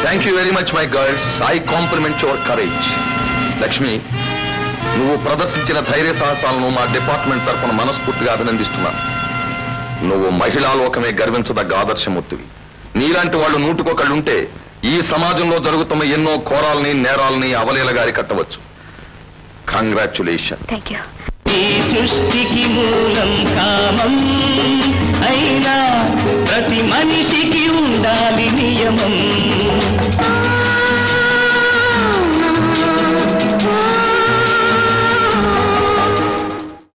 Thank you very much my girls. I complement your courage. Lakshmi, నువ్వు ప్రదర్శించిన ధైర్య సాహసాలను మా డిపార్ట్మెంట్ తరఫున మనస్ఫూర్తిగా అభినందిస్తున్నాను. నువ్వు మహిళా లోకమే గర్వించదగ్గ ఆదర్శమూర్తివి. నీలాంటి వాళ్ళు నూటికొకళ్ళుంటే ఈ సమాజంలో జరుగుతున్న ఎన్నో ఘోరాలని, నేరాలని అవలీలగా అరికట్టవచ్చు. కంగ్రాచ్యులేషన్. ఈ సృష్టికి మూలం కామం అయినా ప్రతి మనిషికి ఉండాలి నియమం.